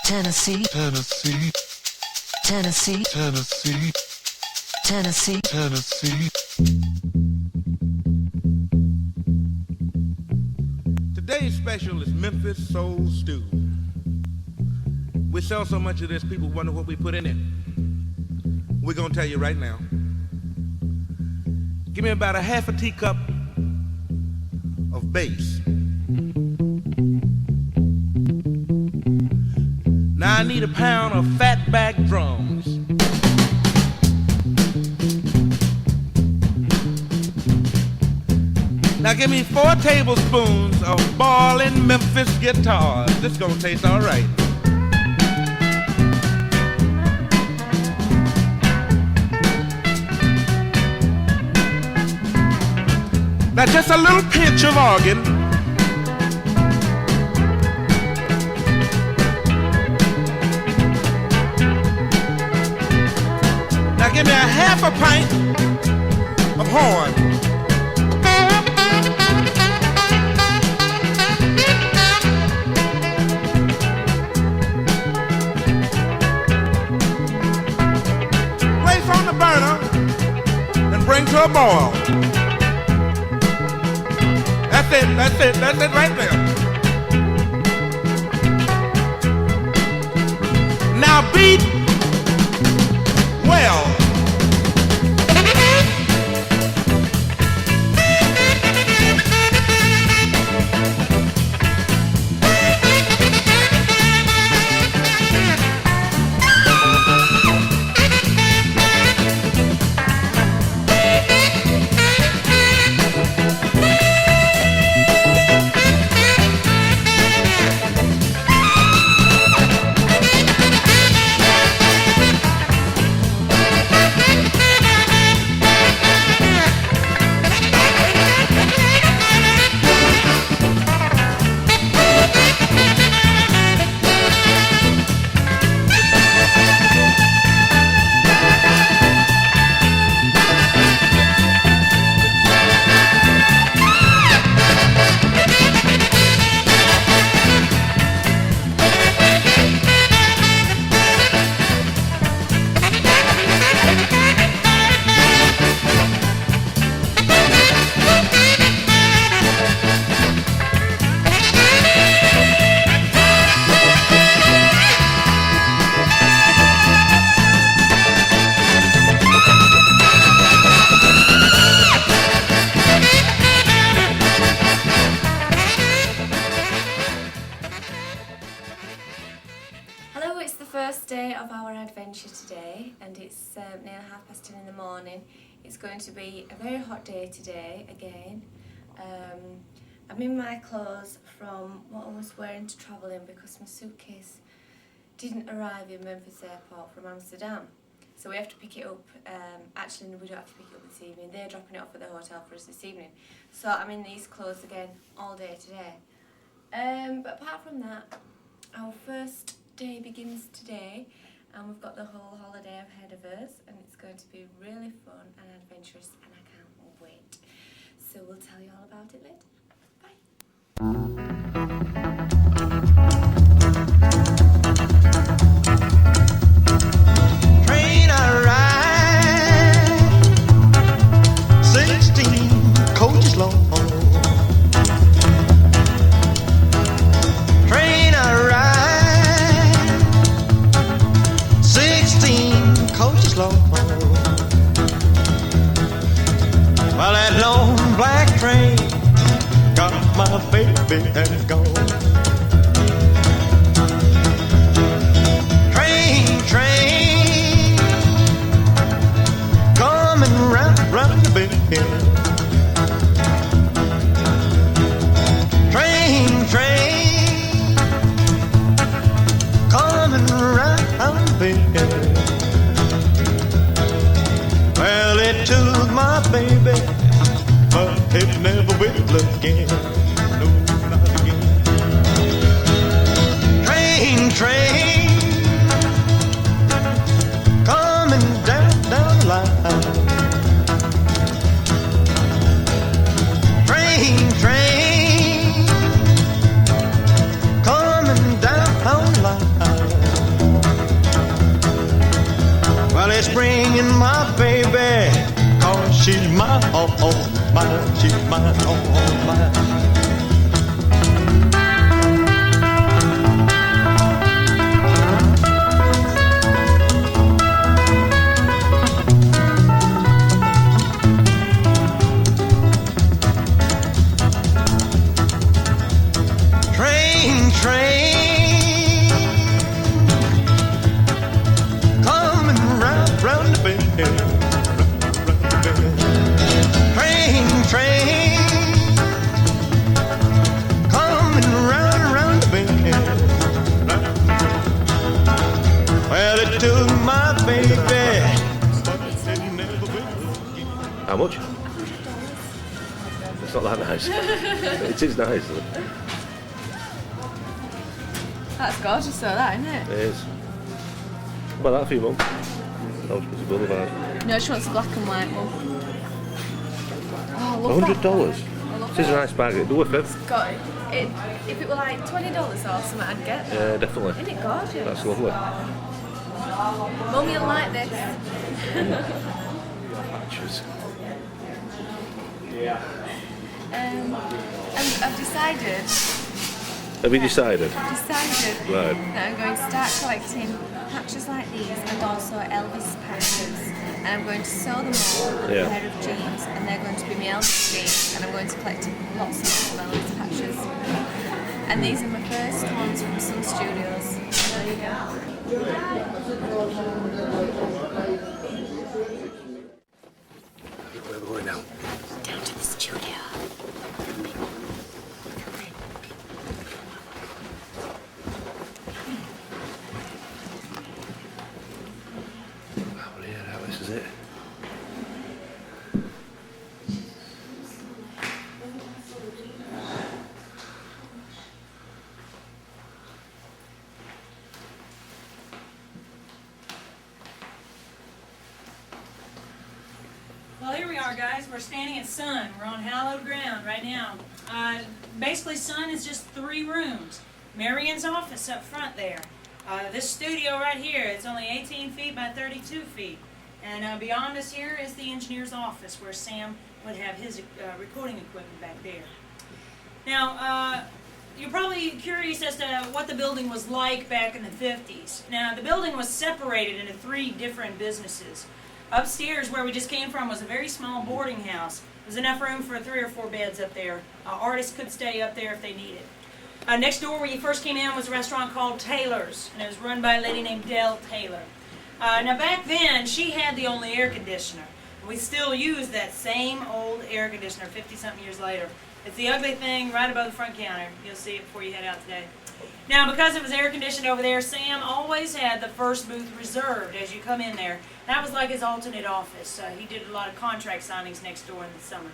Tennessee, Tennessee, Tennessee, Tennessee, Tennessee, Tennessee. Today's special is Memphis Soul Stew. We sell so much of this, people wonder what we put in it. We're gonna tell you right now. Give me about a half a teacup of bass. Now I need a pound of fatback drums. Now give me 4 tablespoons of ballin' Memphis guitars. This gonna taste all right. Now just a little pinch of organ. Now give me a half a pint of horn. Place on the burner and bring to a boil. That's it right there. Now beat well. Today, and it's nearly 10:30 in the morning. It's going to be a very hot day today again. I'm in my clothes from what I was wearing to travel in because my suitcase didn't arrive in Memphis airport from Amsterdam, so we have to pick it up. Actually we don't have to pick it up this evening, they're dropping it off at the hotel for us this evening, so I'm in these clothes again all day today. But apart from that, our first day begins today. And we've got the whole holiday ahead of us, and it's going to be really fun and adventurous, and I can't wait. So we'll tell you all about it later. Train I ride, 16 coaches long. Train I ride, coaches long. Well, that long black train got my baby and gone. Train, coming round the bend. Train, coming round the bend. Well, it took my baby, but it never will again. No, not again. Train, coming down the line. Train, coming down the line. she's mine, oh, mine, she's mine, oh, mine. Train coming round the bend, train coming round the bend. Well, it took my baby, but it never will. How much? It's not that nice. It is nice, isn't it? That's gorgeous though, that, isn't it? It is. What about that for you, Mum? That was Boulevard. No, she wants a black and white one. Oh, I love that. $100? This is a nice bag. It'd be worth it. Got it. If it were like $20 or something, I'd get that. Yeah, definitely. Isn't it gorgeous? That's lovely. Mum, you'll like this. Patches. I've decided Have you decided? that Right. I'm going to start collecting patches like these and also Elvis patches. And I'm going to sew them all on Yeah. a pair of jeans, and they're going to be my Elvis jeans, and I'm going to collect lots of Elvis patches. And these are my first ones from Sun Studios. There you go. Where are we going now? Down to the studio. Oh, yeah, now this is it. Well, here we are, guys. We're standing at Sun. We're on hallowed ground right now. Basically, Sun is just 3 rooms. Marion's office up front there. This studio right here, it's only 18 feet by 32 feet. And beyond us here is the engineer's office where Sam would have his recording equipment back there. Now, you're probably curious as to what the building was like back in the 50s. Now, the building was separated into 3 different businesses. Upstairs, where we just came from, was a very small boarding house. There's enough room for 3 or 4 beds up there. Artists could stay up there if they needed. Next door, where you first came in, was a restaurant called Taylor's, and it was run by a lady named Dell Taylor. Now, back then, she had the only air conditioner. We still use that same old air conditioner 50-something years later. It's the ugly thing right above the front counter. You'll see it before you head out today. Now, because it was air conditioned over there, Sam always had the first booth reserved as you come in there. That was like his alternate office. He did a lot of contract signings next door in the summer.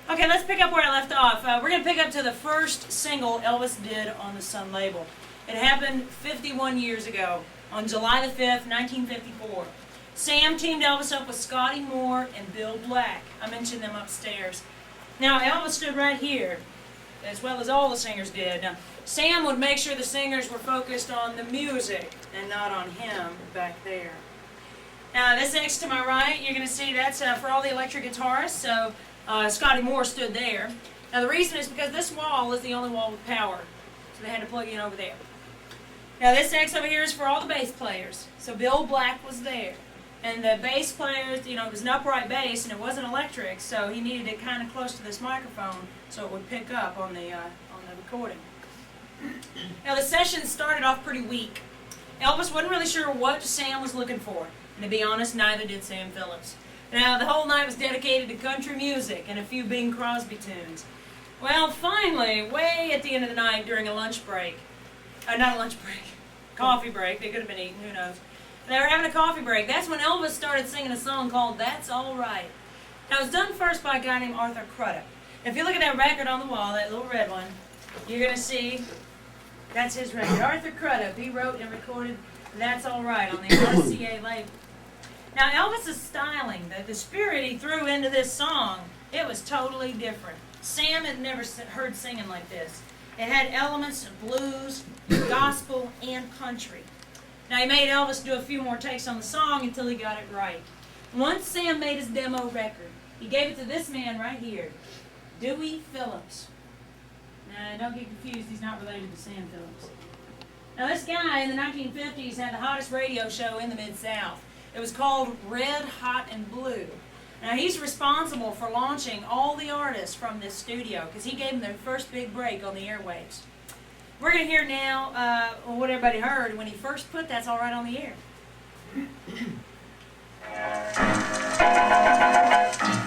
Okay, let's pick up where I left off. We're going to pick up to the first single Elvis did on the Sun label. It happened 51 years ago, on July the 5th, 1954. Sam teamed Elvis up with Scotty Moore and Bill Black. I mentioned them upstairs. Now, Elvis stood right here, as well as all the singers did. Now, Sam would make sure the singers were focused on the music and not on him back there. Now, this next to my right, you're going to see that's for all the electric guitarists, so Scotty Moore stood there. Now, the reason is because this wall is the only wall with power, so they had to plug in over there. Now, this next over here is for all the bass players, so Bill Black was there. And the bass players, you know, it was an upright bass and it wasn't electric, so he needed it kind of close to this microphone so it would pick up on the recording. Now, the session started off pretty weak. Elvis wasn't really sure what Sam was looking for, and to be honest, neither did Sam Phillips. Now, the whole night was dedicated to country music and a few Bing Crosby tunes. Well, finally, way at the end of the night during a lunch break, not a lunch break, coffee break, they could have been eating, who knows. They were having a coffee break. That's when Elvis started singing a song called That's All Right. Now, it was done first by a guy named Arthur Crudup. If you look at that record on the wall, that little red one, you're going to see that's his record. Arthur Crudup, he wrote and recorded That's All Right on the RCA label. Now, Elvis's styling, the spirit he threw into this song, it was totally different. Sam had never heard singing like this. It had elements of blues, gospel, and country. Now, he made Elvis do a few more takes on the song until he got it right. Once Sam made his demo record, he gave it to this man right here, Dewey Phillips. Now, don't get confused, he's not related to Sam Phillips. Now, this guy in the 1950s had the hottest radio show in the Mid-South. It was called Red, Hot, and Blue. Now, he's responsible for launching all the artists from this studio because he gave them their first big break on the airwaves. We're going to hear now what everybody heard when he first put That's All Right on the air.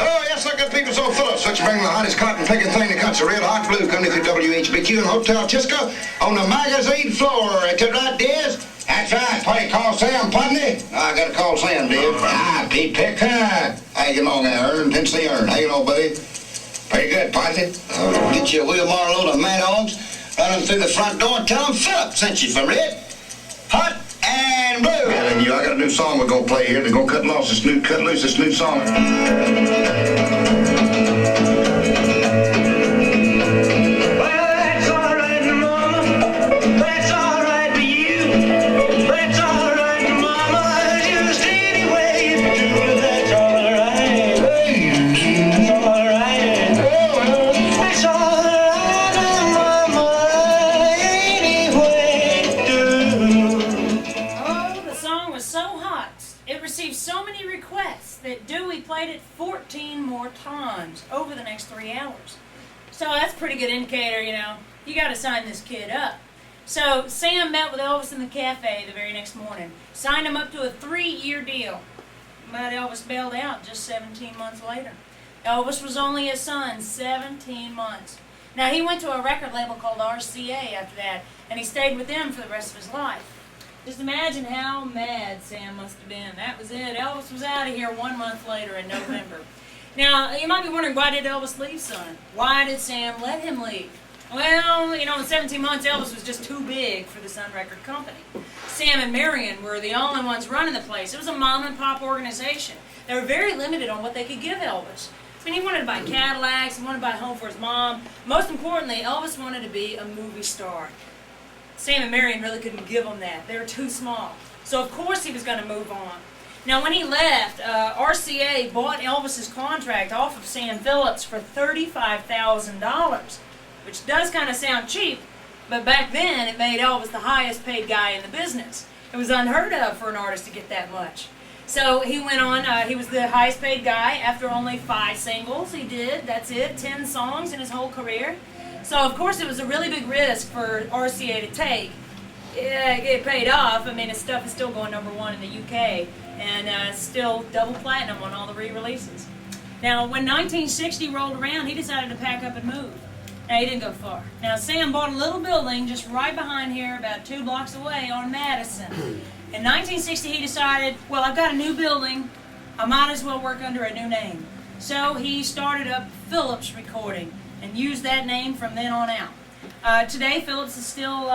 Oh, yes, look at people so Phillips. Let's bring the hottest cotton-picking thing in the country. Red Hot Blue coming through WHBQ in Hotel Chisco on the magazine floor. Is that right, Diz? That's right. Party call Sam Putney. I got to call Sam, Diz. Ah, Pete Pick. How you get along there? Intensely earned. How you know, buddy? Pretty good, Putney. Get you a wheelbarrow load of mad hogs. Run them through the front door and tell them Phillips sent you from Red Hot and Blue. Yeah, and I got a new song we're going to play here. They're going to cut loose this new song. That Dewey played it 14 more times over the next 3 hours. So that's a pretty good indicator, you know. You got to sign this kid up. So Sam met with Elvis in the cafe the very next morning, signed him up to a 3-year deal. But Elvis bailed out just 17 months later. Elvis was only his son 17 months. Now he went to a record label called RCA after that, and he stayed with them for the rest of his life. Just imagine how mad Sam must have been. That was it. Elvis was out of here 1 month later in November. Now, you might be wondering, why did Elvis leave, son? Why did Sam let him leave? Well, you know, in 17 months, Elvis was just too big for the Sun Record Company. Sam and Marion were the only ones running the place. It was a mom-and-pop organization. They were very limited on what they could give Elvis. I mean, he wanted to buy Cadillacs, he wanted to buy a home for his mom. Most importantly, Elvis wanted to be a movie star. Sam and Marion really couldn't give him that. They were too small. So, of course, he was going to move on. Now, when he left, RCA bought Elvis's contract off of Sam Phillips for $35,000, which does kind of sound cheap, but back then it made Elvis the highest paid guy in the business. It was unheard of for an artist to get that much. So he went on, he was the highest paid guy after only 5 singles. He did, that's it, 10 songs in his whole career. So, of course, it was a really big risk for RCA to take. Yeah, it paid off. I mean, his stuff is still going #1 in the UK and still double platinum on all the re-releases. Now, when 1960 rolled around, he decided to pack up and move. Now, he didn't go far. Now, Sam bought a little building just right behind here, about 2 blocks away on Madison. In 1960, he decided, well, I've got a new building. I might as well work under a new name. So he started up Phillips Recording and used that name from then on out. Today, Phillips is still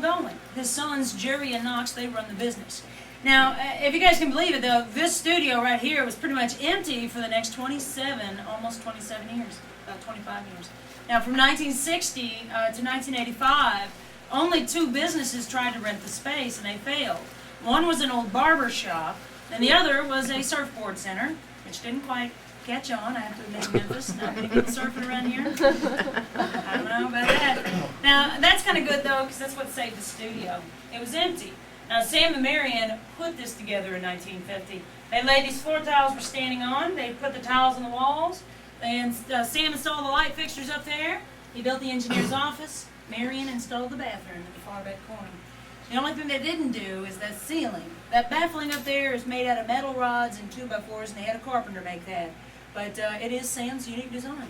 going. His sons, Jerry and Knox, they run the business. Now, if you guys can believe it, though, this studio right here was pretty much empty for the next almost 27 years, about 25 years. Now, from 1960 to 1985, only 2 businesses tried to rent the space, and they failed. One was an old barber shop, and the other was a surfboard center, which didn't quite catch on, I have to admit, Memphis. Not many people surfing around here. I don't know about that. Now, that's kind of good, though, because that's what saved the studio. It was empty. Now, Sam and Marion put this together in 1950. They laid these floor tiles we're standing on. They put the tiles on the walls. And Sam installed the light fixtures up there. He built the engineer's office. Marion installed the bathroom in the far back corner. The only thing they didn't do is that ceiling. That baffling up there is made out of metal rods and 2x4s, and they had a carpenter make that. But it is Sam's unique design.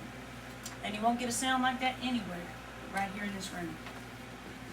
And you won't get a sound like that anywhere, right here in this room.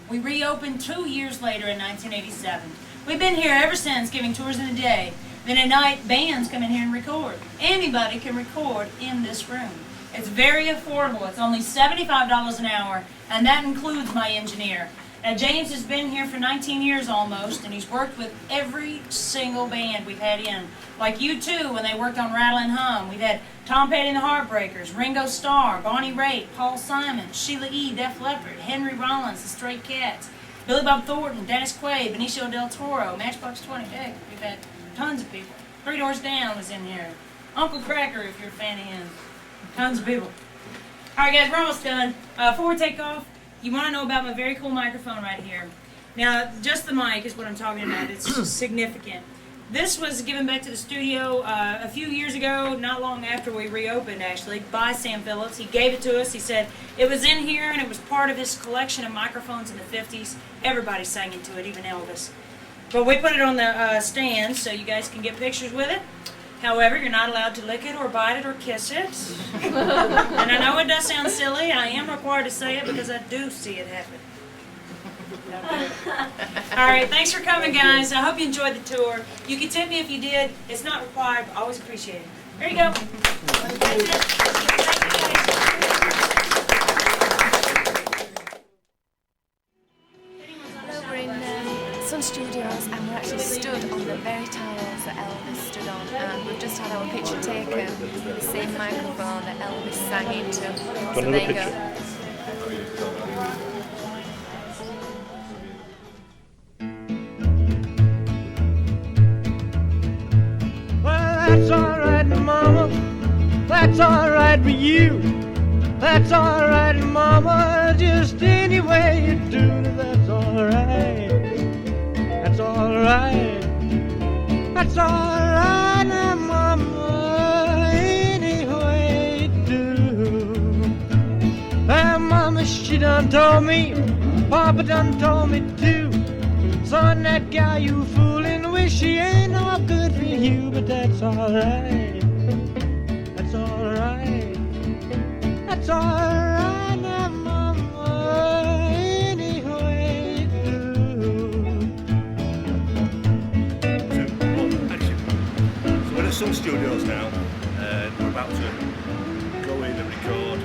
We reopened 2 years later in 1987. We've been here ever since, giving tours in the day. Then at night, bands come in here and record. Anybody can record in this room. It's very affordable. It's only $75 an hour, and that includes my engineer. Now, James has been here for 19 years almost, and he's worked with every single band we've had in. Like U2 when they worked on Rattle and Hum. We've had Tom Petty and the Heartbreakers, Ringo Starr, Bonnie Raitt, Paul Simon, Sheila E., Def Leppard, Henry Rollins, the Stray Cats, Billy Bob Thornton, Dennis Quaid, Benicio del Toro, Matchbox 20. Heck, we've had tons of people. Three Doors Down was in here. Uncle Cracker, if you're a fan of him. Tons of people. All right, guys, we're almost done. Before we take off, you want to know about my very cool microphone right here. Now, just the mic is what I'm talking about. It's significant. This was given back to the studio a few years ago, not long after we reopened, actually, by Sam Phillips. He gave it to us. He said it was in here, and it was part of his collection of microphones in the 50s. Everybody sang into it, even Elvis. But we put it on the stand so you guys can get pictures with it. However, you're not allowed to lick it or bite it or kiss it. And I know it does sound silly, and I am required to say it because I do see it happen. All right, thanks for coming, guys. I hope you enjoyed the tour. You can tip me if you did. It's not required, but always appreciate it. There you go. That's it. Hello, we're in Sun Studios and we're actually stood on the very tiles that Elvis stood on, and we've just had our picture taken with the same microphone that Elvis sang into. So there you go. That's alright, Mama. That's alright for you. That's alright, Mama. Just any way you do it, that's alright. That's alright. That's alright, Mama. Any way you do. Mama, she done told me. Papa done told me too. Son, that guy you fooling with, she ain't no good for you, but that's alright. That's alright. That's alright now, Mama, any way you do. So we're at Sun Studios now, and we're about to go in and record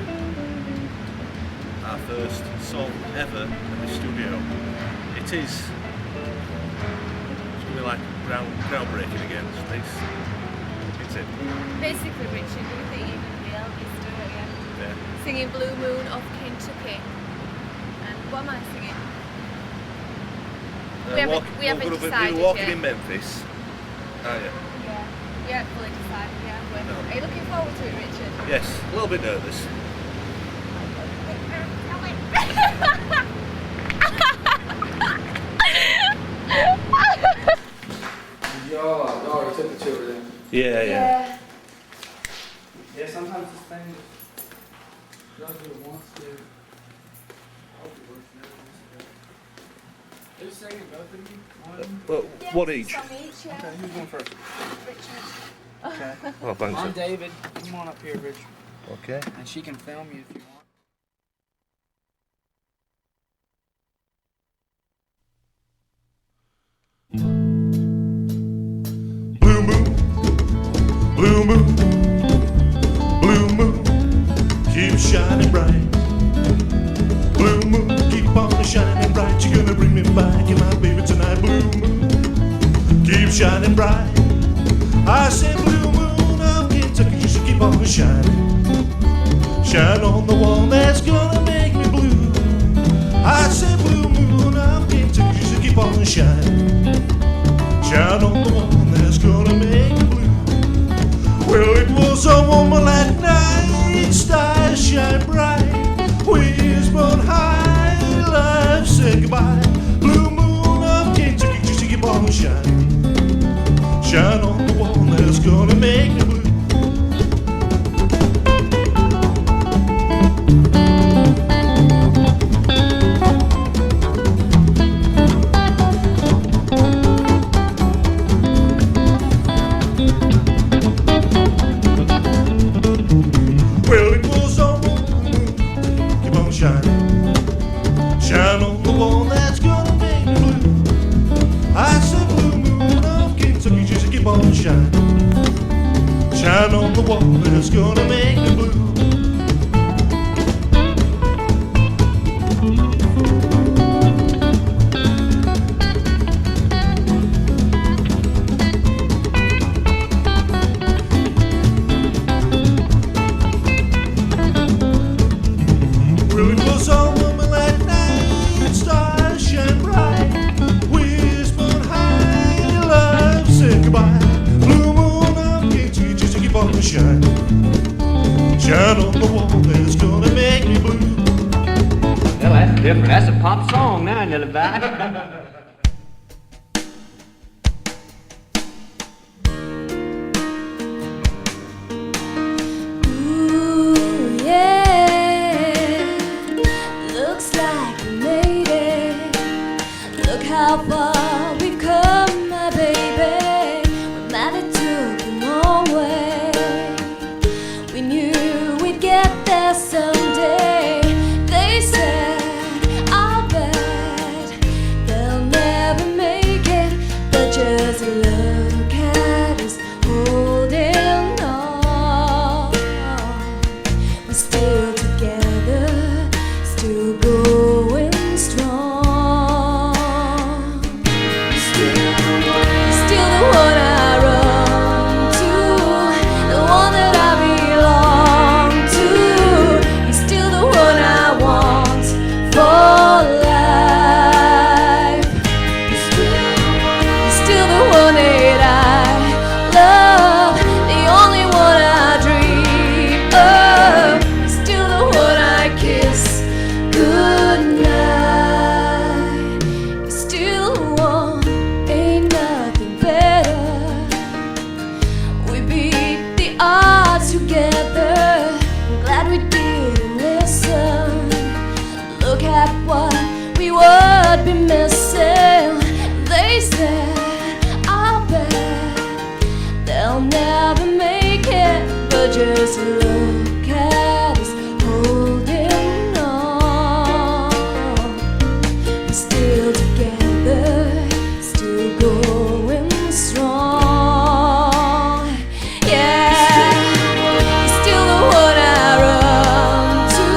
our first song ever in the studio. It is like groundbreaking again. It's it. Basically, Richard, do you think you can be Elvis do it again? Yeah. Singing Blue Moon of Kentucky. And what am I singing? We haven't decided We're walking yet. in Memphis. Oh yeah. Yeah, we haven't fully decided yet. Are you looking forward to it, Richard? Yes, a little bit nervous. Y'all already took the tour then? Yeah. Yeah, sometimes this thing does what it wants to. I hope it works now. Who's singing, both of you? One? Well, one each. Some each, yeah. Okay, who's going first? Richard. Okay. Oh, thanks. I'm David. Come on up here, Rich. Okay. And she can film you if you want. Blue moon, blue moon, blue moon, keep shining bright. Blue moon, keep on shining bright. You're gonna bring me back, you're my baby tonight. Blue moon, keep shining bright. I said blue moon of Kentucky, you should keep on shining. Shine on the one that's gonna make me blue. I said blue moon of Kentucky, you should keep on shining. Shine on the one that's gonna make me blue. Well, it was a moonlight night, stars shine bright. Wishbone high, love said goodbye. Blue moon of Kentucky, just keep on shining. Shine on the one that's gonna make me blue. Well, it was on the moon, keep on shining. Shine on the one that's gonna make me blue. I said blue moon of Kentucky, just keep on shining. Shine on the one that's gonna make me blue. Well, it was a moonlight night, stars shine bright. Wishbone high, love said goodbye. Blue moon shine on the wall that's gonna make me blue. Well, that's different. That's a pop song now, little bit. How far we've come, my baby. We might have took the long way. We knew we'd get there someday. They said, I'll bet they'll never make it, but just look at us holding on. We're still together, still going strong. Be missing. They said, I'll bet they'll never make it, but just look at us holding on. We're still together, still going strong. Yeah, you're still the one I run to,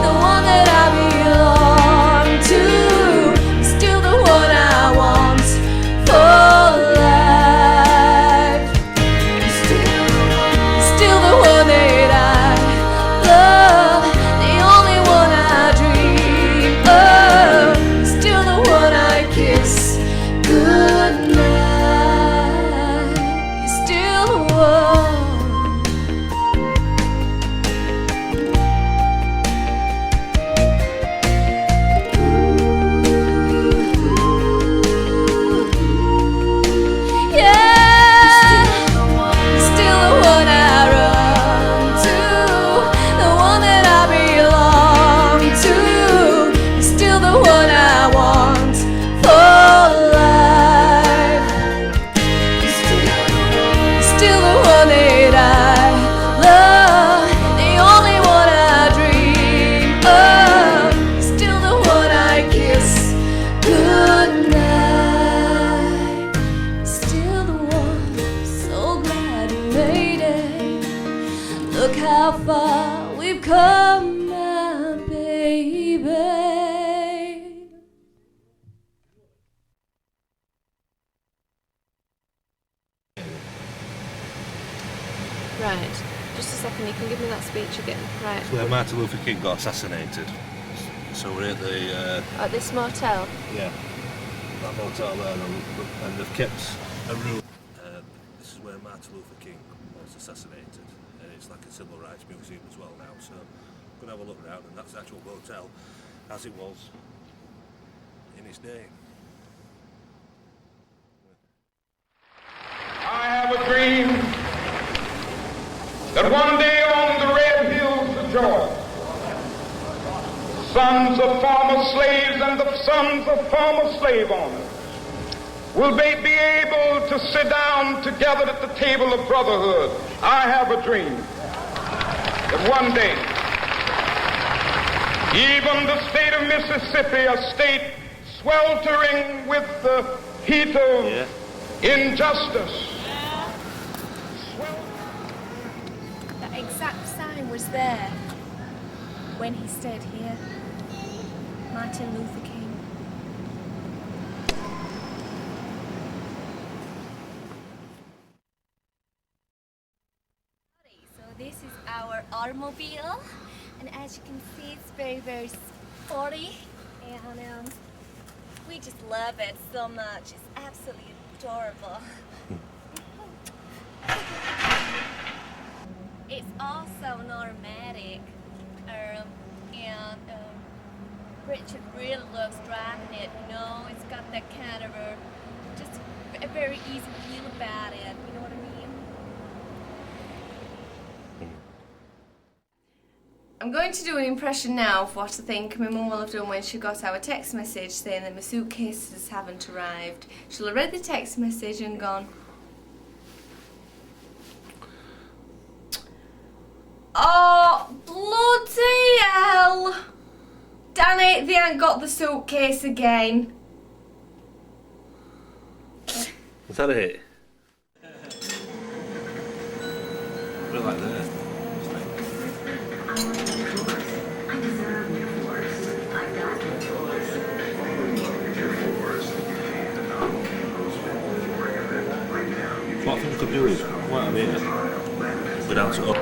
the one that I belong to. Look how far we've come, my baby. Right, just a second, you can give me that speech again. Right. It's where Martin Luther King got assassinated. So we're at the... At this motel? Yeah, that motel there, and they've kept a room. This is where Martin Luther King was assassinated. It's like a civil rights museum as well now, so we're going to have a look around, and that's the actual motel as it was in its day. I have a dream that one day on the red hills of Georgia, sons of former slaves and the sons of former slave owners will they be able to sit down together at the table of brotherhood. I have a dream that one day, even the state of Mississippi, a state sweltering with the heat of injustice. That exact sign was there when he stayed here. Martin Luther King. So this is our automobile, and as you can see, it's very, very sporty, and we just love it so much. It's absolutely adorable. It's also an automatic, and Richard really loves driving it. You know, it's got that kind of just a very easy feel about it. You know what I mean? I'm going to do an impression now of what I think my mum will have done when she got our text message saying that my suitcases haven't arrived. She'll have read the text message and gone, "Oh, bloody hell! Damn it, they ain't got the suitcase again." Is that it? We're like there. What I think we could do is, what I mean, go down to up.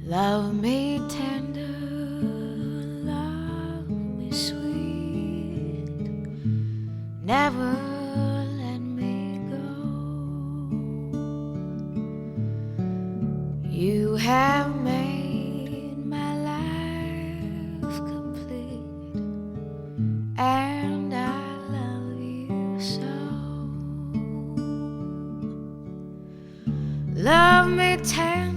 Love me tender, love me sweet, never let me go. You have made my life complete, and I love you so. Love me tender,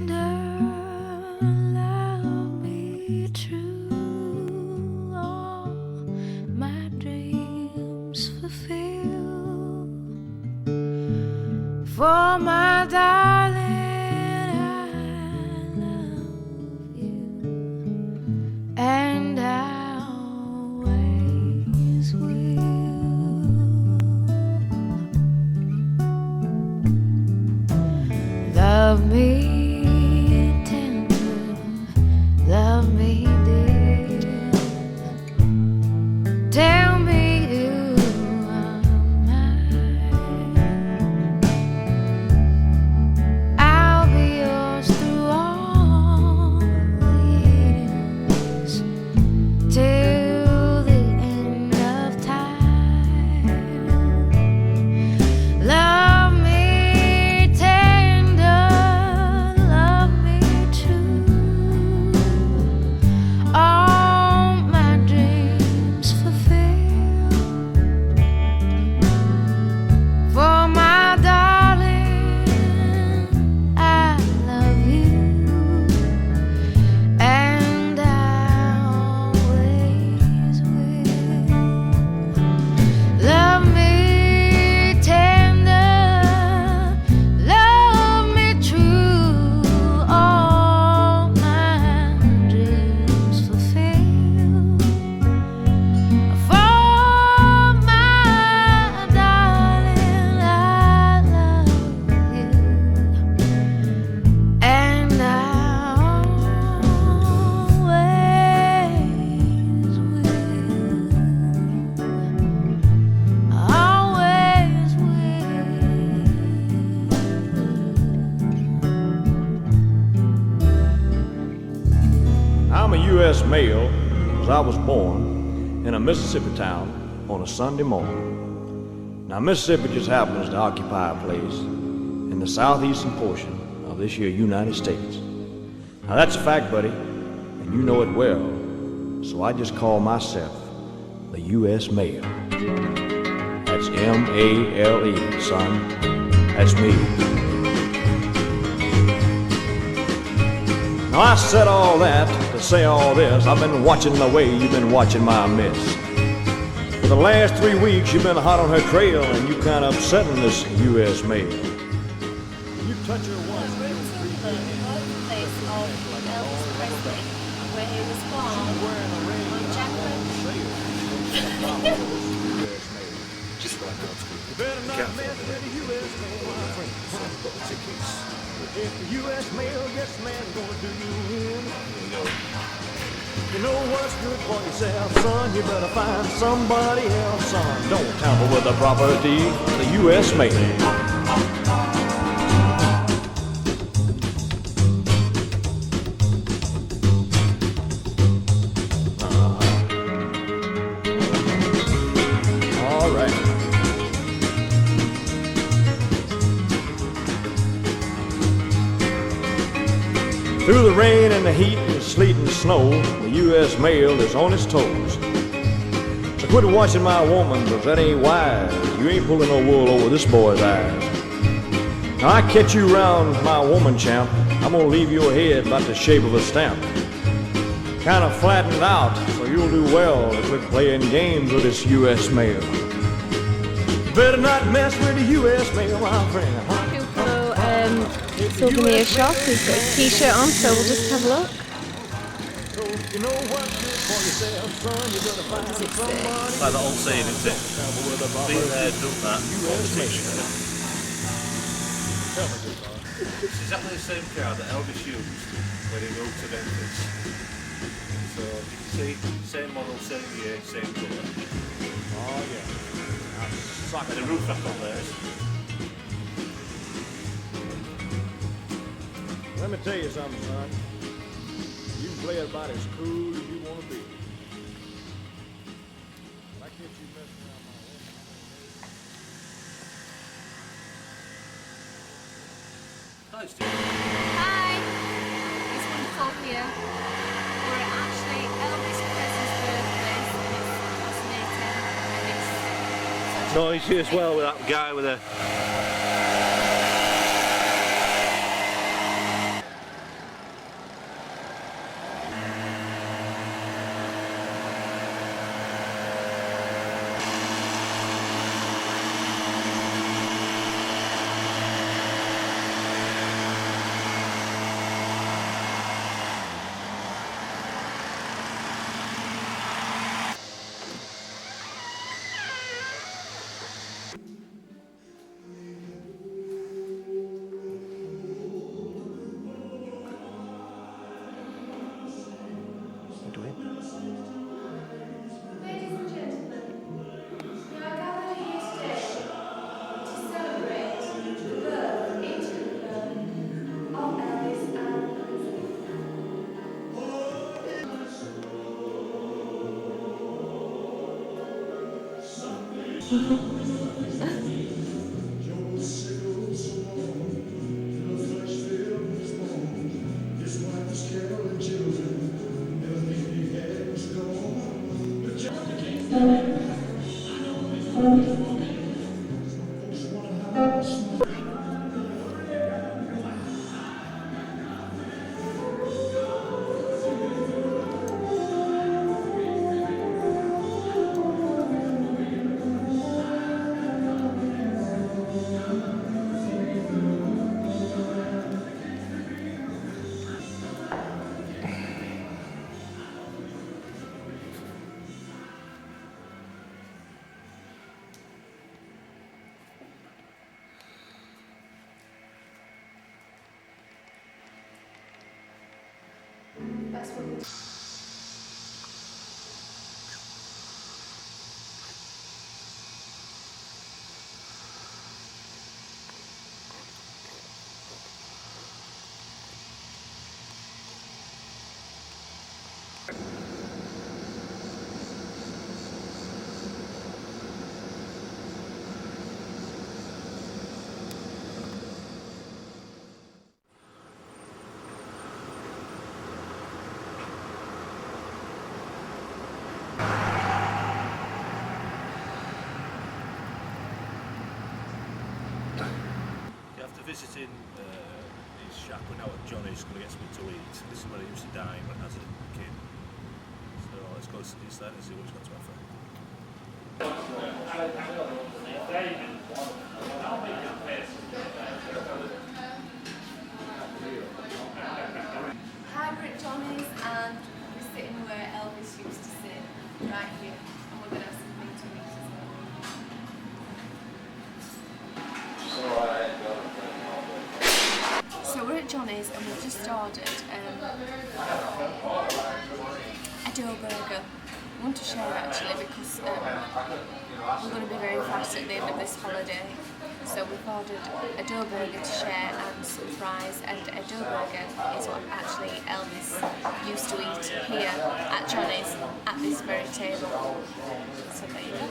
for my darling, I love you, and I always will. Love me tender, love me dear, tell me U.S. male, as I was born in a Mississippi town on a Sunday morning. Now, Mississippi just happens to occupy a place in the southeastern portion of this here United States. Now, that's a fact, buddy, and you know it well, so I just call myself the U.S. male. That's M-A-L-E, son. That's me. Now I said all that to say all this. I've been watching the way you've been watching my miss. For the last 3 weeks you've been hot on her trail, and you kind of upsetting this U.S. mail. You touch her once. Birthplace of Elvis Presley, where he was born on January. Just like that. If the U.S. mail gets mad, gonna do you in. You know what's good for yourself, son. You better find somebody else, son. Don't tamper with the property of the U.S. mail. Through the rain and the heat and sleet and snow, the U.S. mail is on its toes. So quit watching my woman, 'cause that ain't wise. You ain't pulling no wool over this boy's eyes. Now I catch you round my woman, champ. I'm gonna leave your head about the shape of a stamp. Kinda flattened out, so you'll do well to quit playing games with this U.S. mail. Better not mess with the U.S. mail, my friend. Souvenir shop. He's got his t-shirt on, so we'll just have a look. What does it say? Like that old saying, isn't it? Been there, done that, on the t-shirt. It's exactly the same car that Elvis used when he moved to Memphis. So you can see, same model, same year, same colour. Oh yeah. And the roof rack on theirs. Let me tell you something, son. You can play about as cool as you want to be. Why can't you mess around my woman? Hi, Steve. Hi! It's wonderful here. We're at actually Elvis Presley's birthplace, and it's fascinating. No, he's here as well with that guy with a... That's what we After visiting his shack, we're now at Johnny's going to get something to eat. This is where he used to dine as a kid. So let's go inside and see what he's got to offer. Hi, we're at Johnny's and we're sitting where Elvis used to sit, right here, and we're going to have something to eat as well. So we're at Johnny's and we've just ordered a order. We want to share actually because we're going to be very fast at the end of this holiday. So we've ordered a dough burger to share and some fries, and a dough burger is what actually Elvis used to eat here at Johnny's at this very table. So there you go.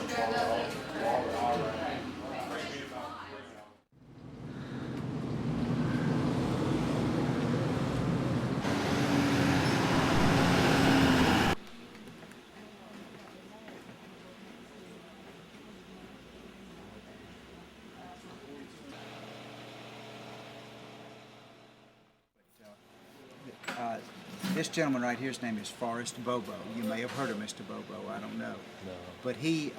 This gentleman right here, his name is Forrest Bobo. You may have heard of Mr. Bobo, I don't know. No. But he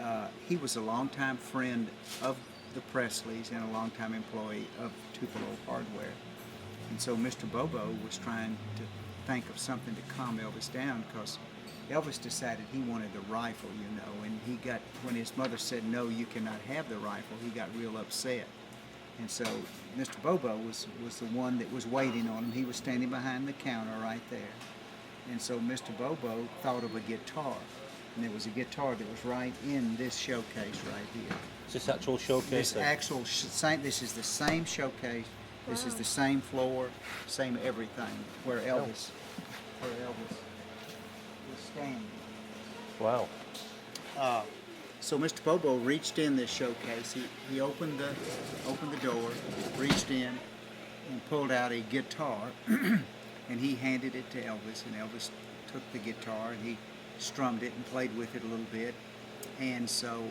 was a longtime friend of the Presleys and a longtime employee of Tupelo Hardware. And so Mr. Bobo was trying to think of something to calm Elvis down, because Elvis decided he wanted the rifle, you know, and he got, when his mother said, no, you cannot have the rifle, he got real upset. And so Mr. Bobo was the one that was waiting on him. He was standing behind the counter right there. And so Mr. Bobo thought of a guitar. And there was a guitar that was right in this showcase right here. Is this actual showcase? This is the same showcase. This is the same floor, same everything, where Elvis was standing. Wow. So Mr. Bobo reached in this showcase. He opened the door, reached in, and pulled out a guitar, and he handed it to Elvis. And Elvis took the guitar and he strummed it and played with it a little bit. And so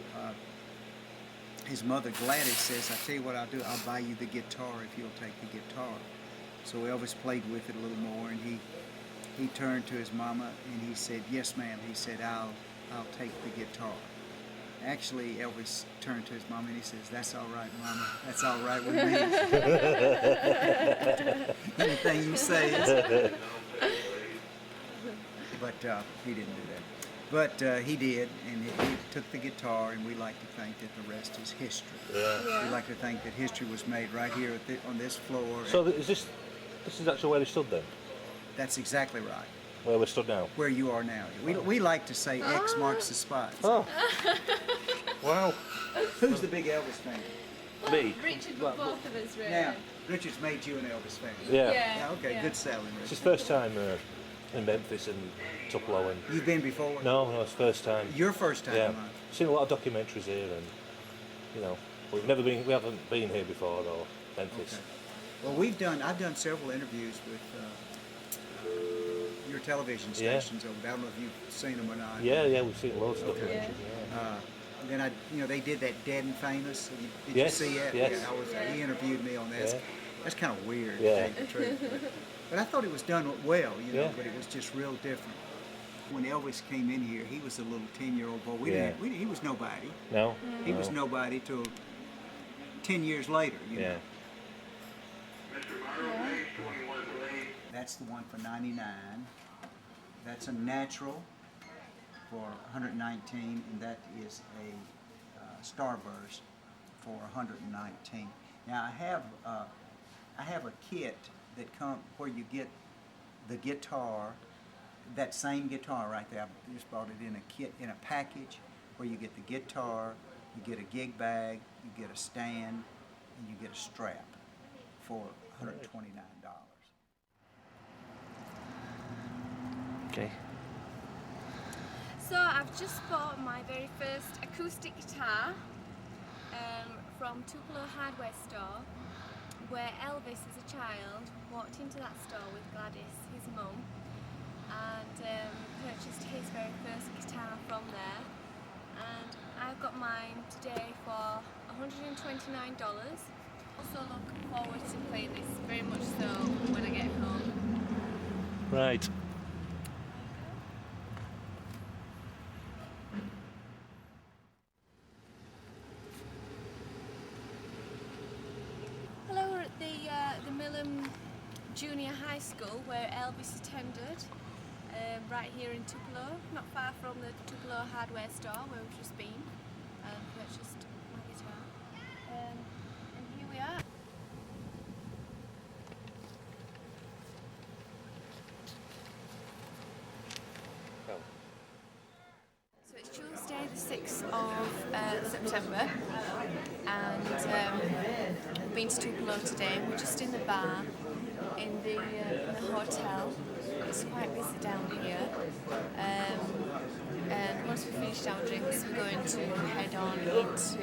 his mother Gladys says, "I tell you what I'll do. I'll buy you the guitar if you'll take the guitar." So Elvis played with it a little more, and he turned to his mama and he said, "Yes, ma'am." He said, "I'll take the guitar." Actually, Elvis turned to his mom and he says, "That's all right, Mama. That's all right with me." Anything you say. But he didn't do that. But he did, and he took the guitar, and we like to think that the rest is history. Yeah. We like to think that history was made right here on this floor. So is this is actually where they stood then? That's exactly right. Where we stood now? Where you are now. We like to say X marks the spot. Oh. Wow. Who's the big Elvis fan? Me. Richard, but both of us really. Now, Richard's made you an Elvis fan. Yeah. Okay, good selling, Richard. It's his first time in Memphis and Tupelo. And You've been before? No, it's first time. Your first time? Yeah. Right? Seen a lot of documentaries here, and you know, we haven't been here before though, Memphis. Okay. Well, I've done several interviews with your television stations over there. I don't know if you've seen them or not. Yeah, we've seen loads of documentaries. Yeah. And then they did that Dead and Famous. Did Yes, you see that? yes. Yeah, he interviewed me on that. Yeah. That's kind of weird, to Yeah. tell you the truth. But I thought it was done well, you know, but it was just real different. When Elvis came in here, he was a little 10-year-old boy. He was nobody. No. He was nobody till 10 years later, you know. That's the one for $99. That's a natural for $119, and that is a Starburst for $119. Now I have a kit that where you get the guitar, that same guitar right there. I just bought it in a kit, in a package, where you get the guitar, you get a gig bag, you get a stand, and you get a strap for $129. Okay. So I've just bought my very first acoustic guitar from Tupelo Hardware store, where Elvis as a child walked into that store with Gladys, his mum, and purchased his very first guitar from there. And I've got mine today for $129. Also look forward to playing this very much so when I get home. Right. Hello, we're at the Millam Junior High School where Elvis attended, right here in Tupelo, not far from the Tupelo Hardware store where we've just been and purchased my guitar. And here we are. September, and I've been to Tupelo today. We're just in the bar in the hotel. It's quite busy down here. And once we finish our drinks, we're going to head on into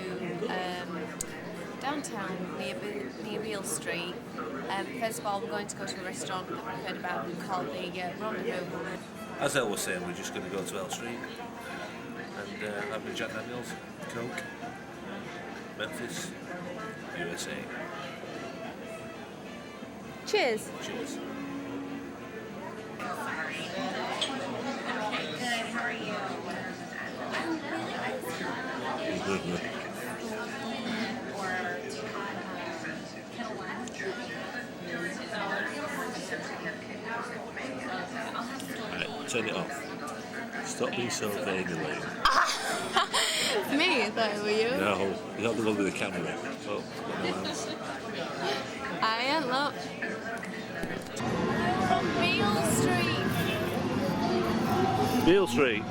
downtown near Beale Street. First of all, we're going to go to a restaurant that we've heard about called the Rendezvous. As Elle was saying, we're just going to go to L Street and have a Jack Daniels, Coke, Memphis, USA. Cheers. Cheers. Right, turn it off. Stop being so vague and lame. Me? I thought it were you. No, you're not the one with the camera. Oh, I am, look. From Beale Street. Beale Street.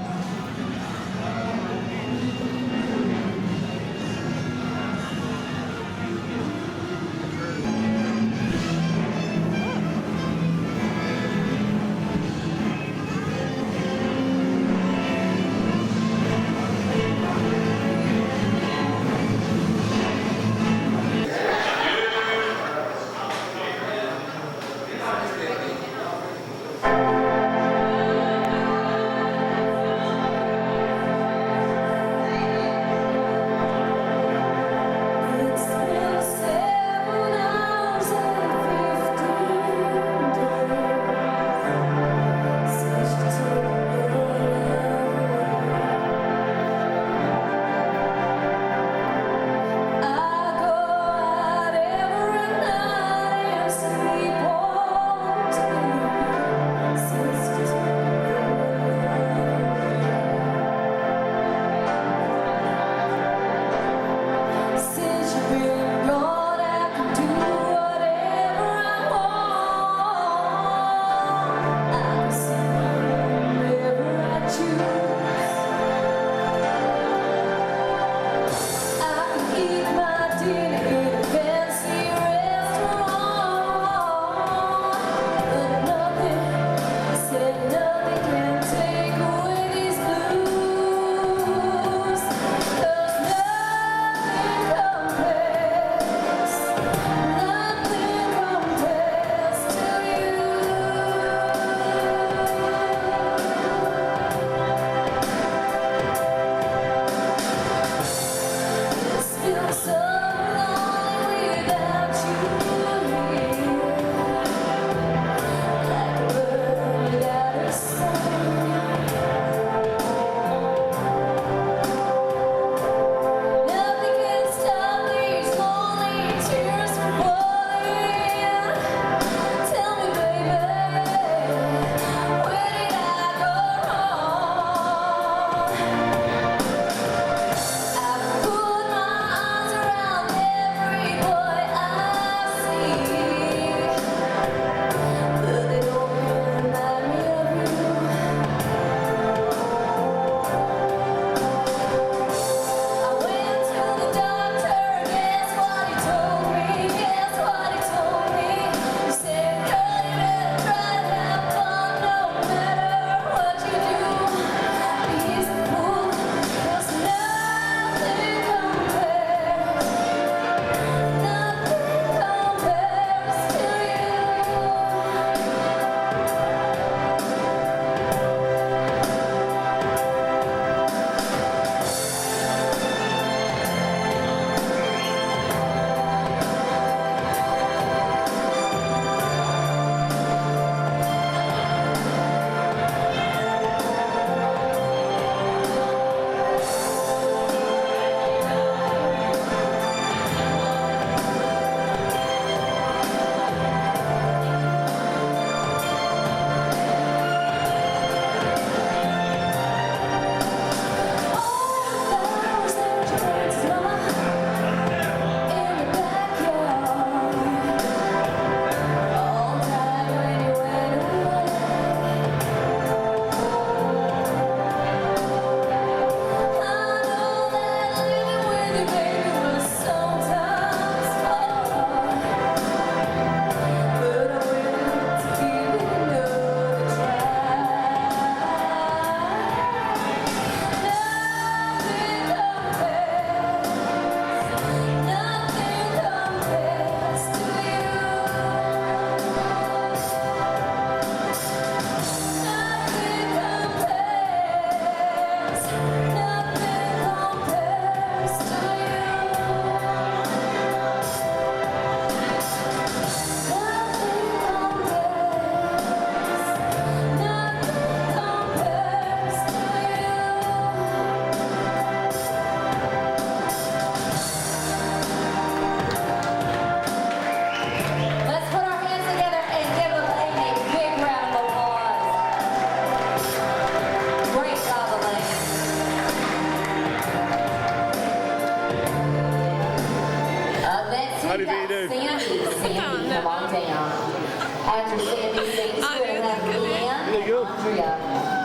after saying these things, we'll have Leanne, Andrea.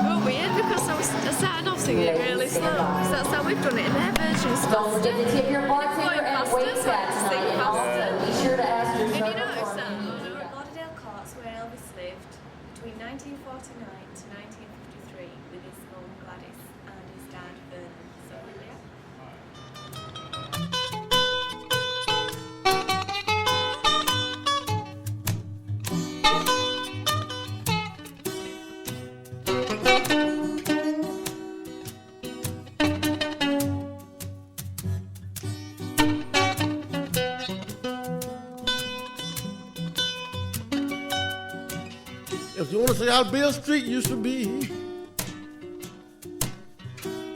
Well, weird because I was starting off singing really slow. So that's how we've done it in their versions. Don't forget to tip your bartender and wait staff tonight, and also be sure to ask your server for a menu. We're at Lauderdale Courts, where Elvis lived between 1949 to 1953 with his mum Gladys and his dad Vernon. So here we are. If you want to see how Bill Street used to be,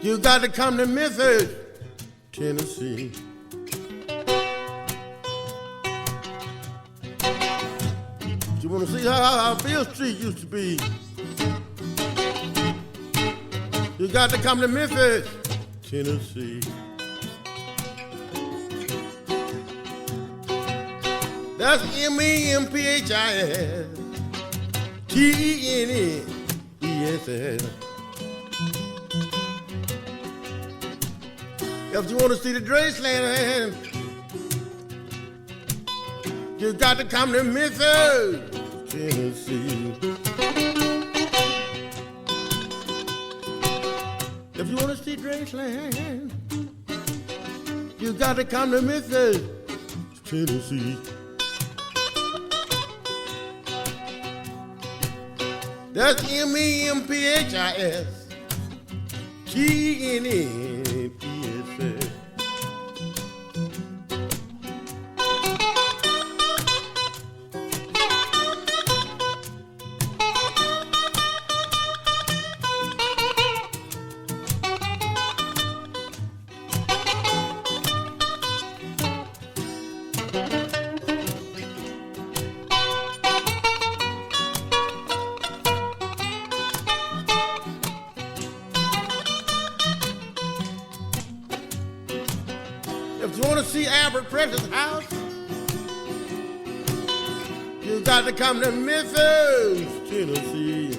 you got to come to Memphis, Tennessee. If you want to see how Bill Street used to be, you got to come to Memphis, Tennessee. That's MEMPHIS. TNNESS. If you want to see the Graceland, you got to come to Memphis, Tennessee. If you want to see Graceland, you got to come to Memphis, Tennessee. That's MEMPHIS TNNESS. If you want to see Albert Precious' house, you got to come to Memphis, Tennessee.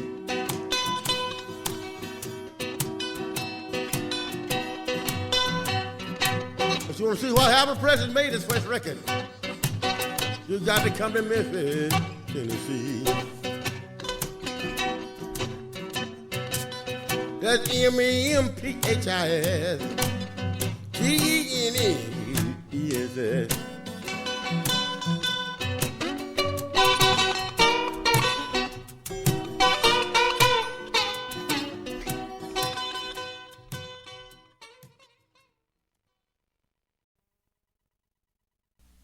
If you want to see why Albert Precious made his first record, you got to come to Memphis, Tennessee. That's MEMPHIS TNNESS.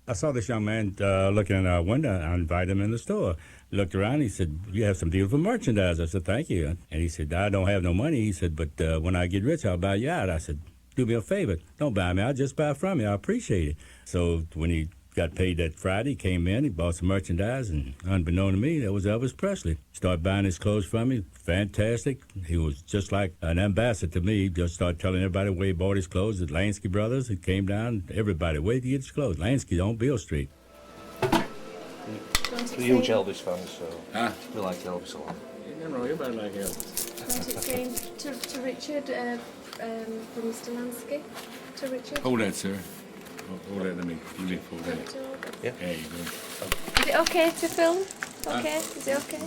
I saw this young man looking in our window. I invited him in the store. Looked around. He said, "You have some beautiful merchandise." I said, "Thank you." And he said, "I don't have no money." He said, "But when I get rich, I'll buy you out." I said, "Do me a favor. Don't buy me. I'll just buy from you. I appreciate it." So when he got paid that Friday, he came in, he bought some merchandise, and unbeknown to me, that was Elvis Presley. Started buying his clothes from me. Fantastic. He was just like an ambassador to me. He just started telling everybody where he bought his clothes. The Lansky brothers, he came down, everybody, where did he get his clothes? Lansky on Beale Street. We're huge Elvis fans, so we like Elvis a lot. Everybody like Elvis. Want it saying to Richard from Mr. Lansky? To Richard? Hold that, sir. Hold that, let me hold that. Yeah. There you go. Is it okay to film? Okay, is it okay?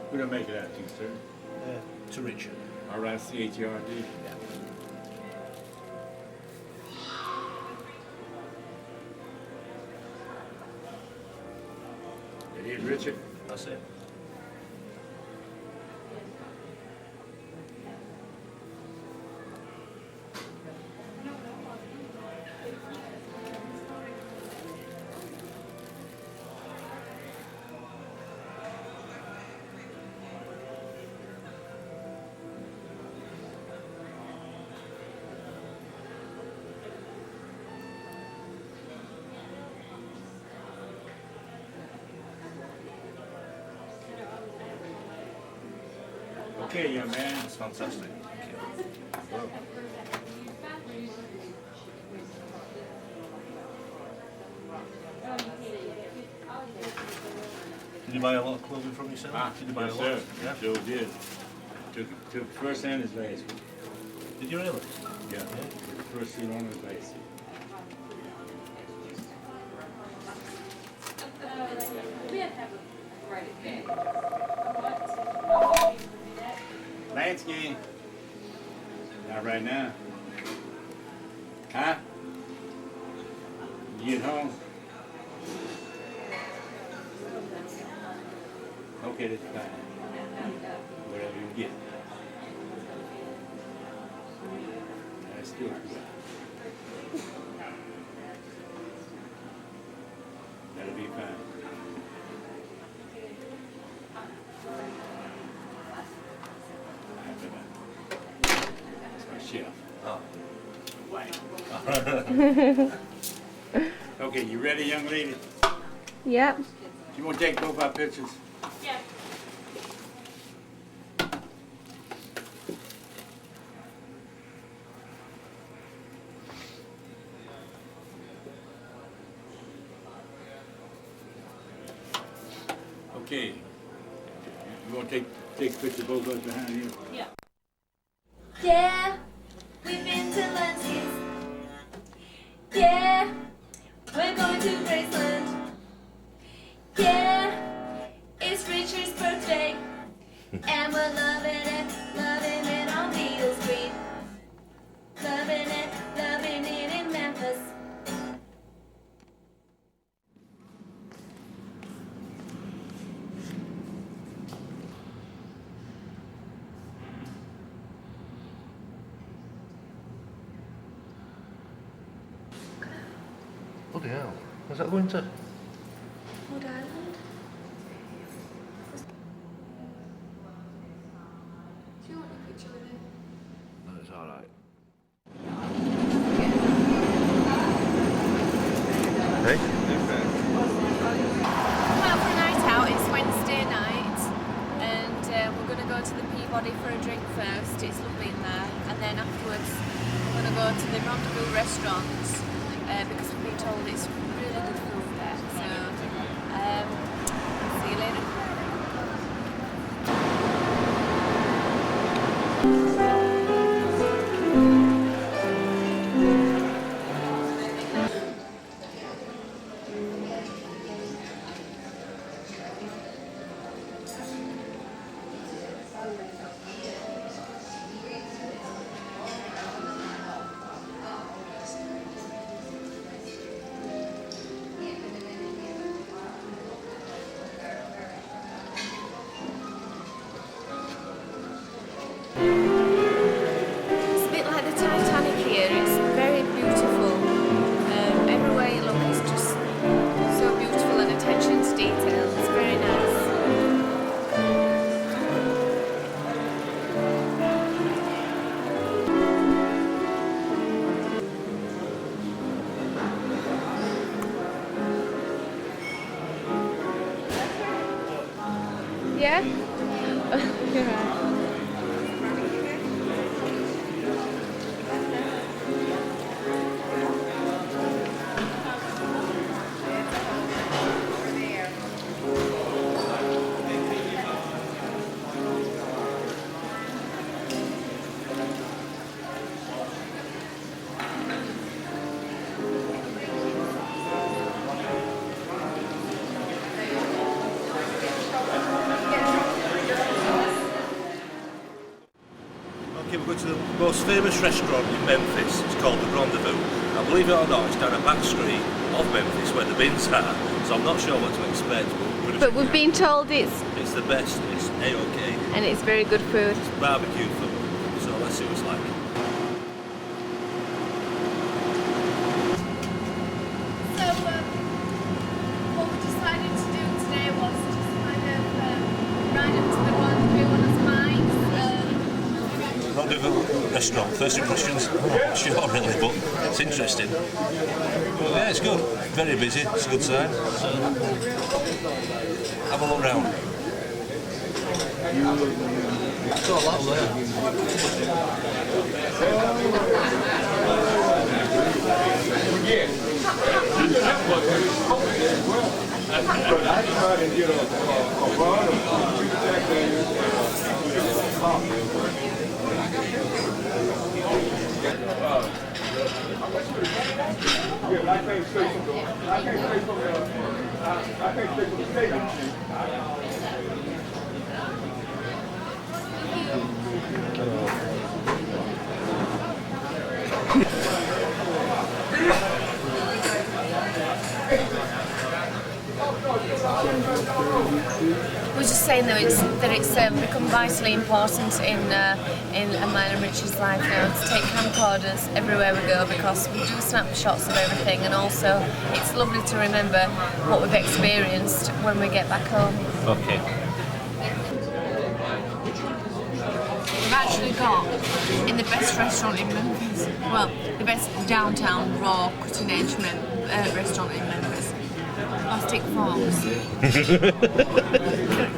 Who did I make it out to, sir? To Richard. R-I-C-H-A-R-D? Yeah. It is Richard? That's it. Okay, young man. That's fantastic. Thank you. Did you buy a lot of clothing from yourself? Did you buy Yes, a lot? sir. Yeah. Sure did. Took first and his last. Did you really? Yeah. Took the first seat on his last. Lansky. Not right now. Huh? You get home? Okay, that's fine. Whatever you get. That's still good. That'll be fine. That's my chef. Oh. Okay, you ready, young lady? Yep. You want to take both our pictures? Yeah. Okay. You want to take pictures of both of us behind you? Yeah. Yeah, we've been to Lansky's. Yeah, we're going to Graceland. Yeah, it's Richard's birthday, and we're loving it on Beale Street. Loving it in Memphis. Bloody hell. Was that winter? Wood Island. Do you want a picture with him? No, it's alright. Hey? Well, for a night out, it's Wednesday night, and we're going to go to the Peabody for a drink first. It's lovely in there, and then afterwards we're going to go to the Rendezvous restaurant because we've been told it's really good food there. So, see you later. It's a bit like the Titanic here. It's very beautiful. Everywhere you look is just so beautiful, and attention to detail. It's very nice. Yeah? You're right. Okay, we're going to the most famous restaurant in Memphis. It's called the Rendezvous. Now, believe it or not, it's down a back street of Memphis where the bins are. So I'm not sure what to expect. But we've been told it's the best. It's A-OK. and it's very good food. It's barbecue food. So let's see what it's like. So, what we decided to do today was just kind of ride up to the Rendezvous on his bikes. Rendezvous restaurant, first impressions? Not sure really, but it's interesting. Yeah, it's good. Very busy, it's a good sign. So, have a look round. Still a lot left. But I tried to get a bottom I can't say from the state. We're just saying that it's become vitally important in mine and Richard's life now to take camcorders everywhere we go because we do snapshots of everything, and also it's lovely to remember what we've experienced when we get back home. Okay. We've actually got in the best restaurant in Memphis, well, the best downtown raw cutting edge restaurant in Memphis. Plastic forks.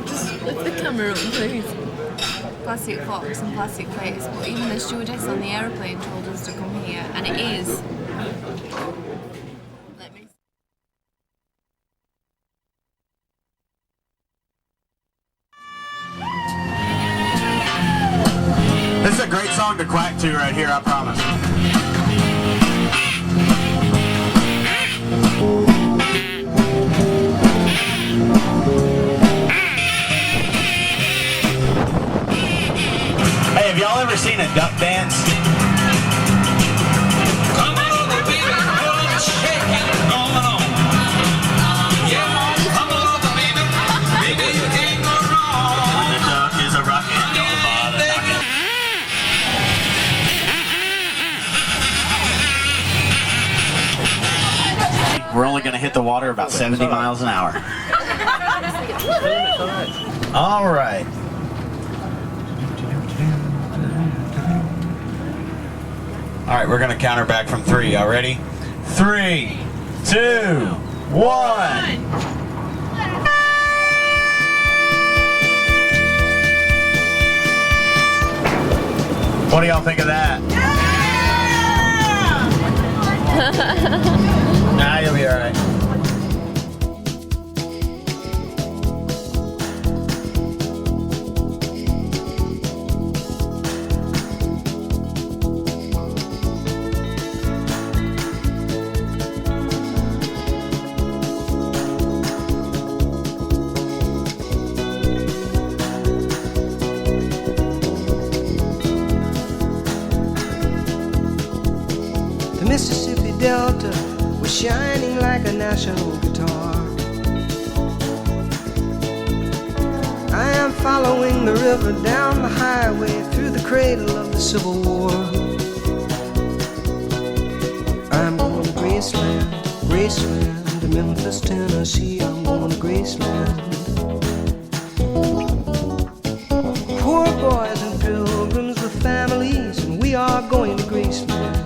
Just lift the camera up, please. Plastic forks and plastic plates. But even the stewardess on the aeroplane told us to come here, and it is. Let me. This is a great song to quack to right here, I promise. Hey, have y'all ever seen a duck dance? Come on, baby, put on the shake and going on. Yeah, come on, baby, baby, you can't go wrong. The duck is a rocket, don't bother knocking. We're only going to hit the water about 70 miles an hour. All right. All right, we're going to counter back from 3. Y'all ready? 3, 2, 1. What do y'all think of that? Nah, you'll be all right. The Mississippi Delta was shining like a national guitar. I am following the river down the highway through the cradle of the Civil War. I'm going to Graceland, Graceland, to Memphis, Tennessee. I'm going to Graceland. Poor boys and pilgrims with families, and we are going to Graceland.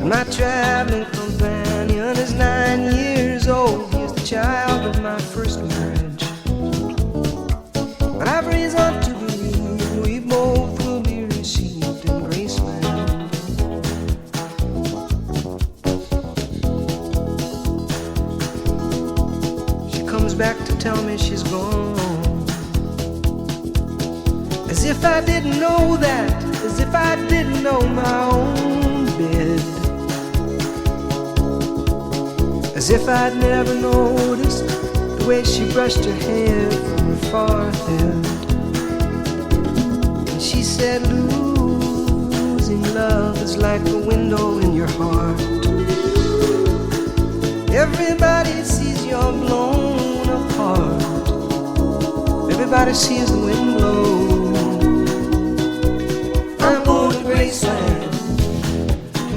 My traveling companion is 9 years old. He is the child of my first marriage. But I've reason to believe we both will be received in Graceland. She comes back to tell me she's gone. As if I didn't know that, as if I didn't know my own bed. As if I'd never noticed the way she brushed her hair from her forehead. And she said, losing love is like a window in your heart. Everybody sees you're blown apart. Everybody sees the wind blow. I'm going to Graceland,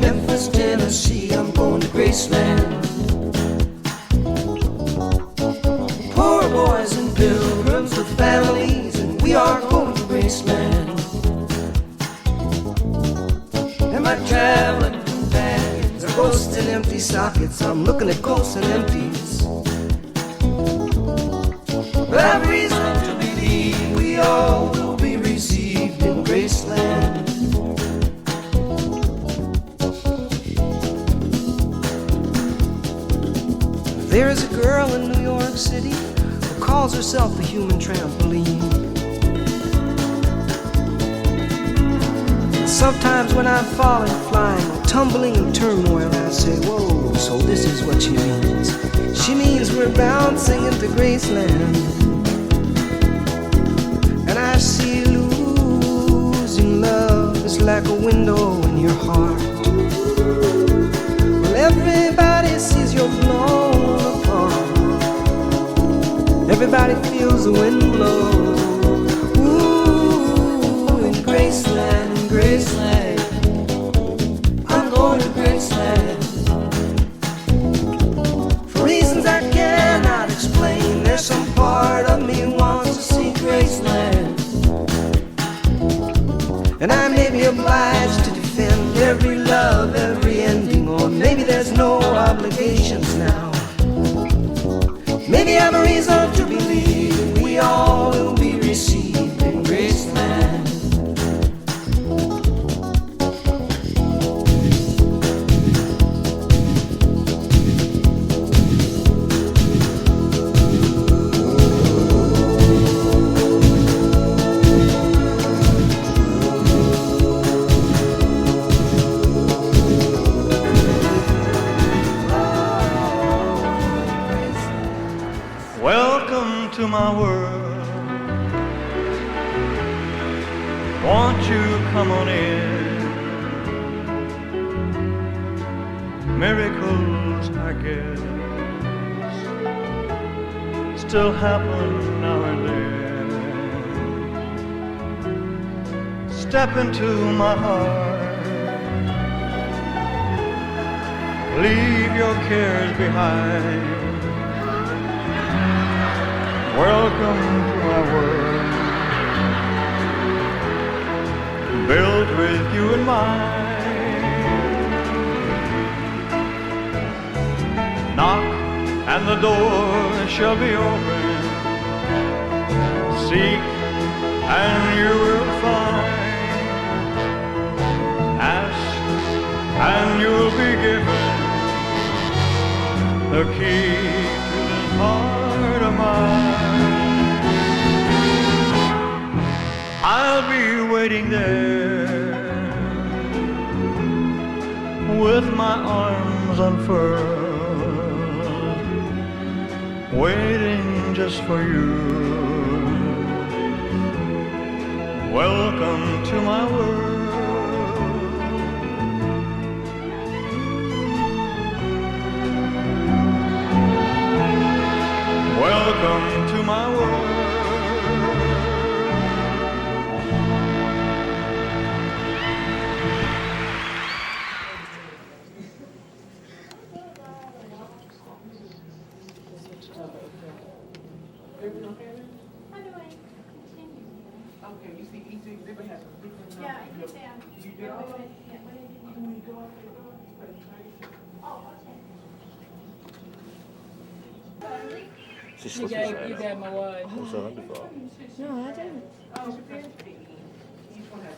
Memphis, Tennessee. I'm going to Graceland. Boys and pilgrims with families, and we are going to Graceland. And my traveling companions are ghosts and empty sockets. I'm looking at ghosts and empties. Well, I've reason to believe we all will be received in Graceland. There is a girl in New York City who calls herself the human trampoline. Sometimes when I'm falling, flying, or tumbling in turmoil, I say, whoa, so this is what she means. She means we're bouncing into Graceland. And I see losing love is like a window in your heart. Well, everybody sees you're blown apart. Everybody feels the wind blow. Ooh, in Graceland, in Graceland, I'm going to Graceland. For reasons I cannot explain, there's some part of me wants to see Graceland. And I may be obliged to defend every love, every ending, or maybe there's no obligations now. Maybe I have a reason to believe we all will be received in Graceland. Welcome to my world. Won't you come on in? Miracles, I guess, still happen now and then. Step into my heart. Leave your cares behind. Welcome to my world, built with you in mind. Knock and the door shall be open. Seek and you will find. Ask and you'll be given the key to this heart of mine. I'll be waiting there with my arms unfurled, waiting just for you. Welcome to my world. Welcome to my world. Okay, you see each exhibit has a different number. Yeah, I understand. You do? When you go up there, Oh, okay. You gave my wife. What's that before? No, I didn't. Oh, each one has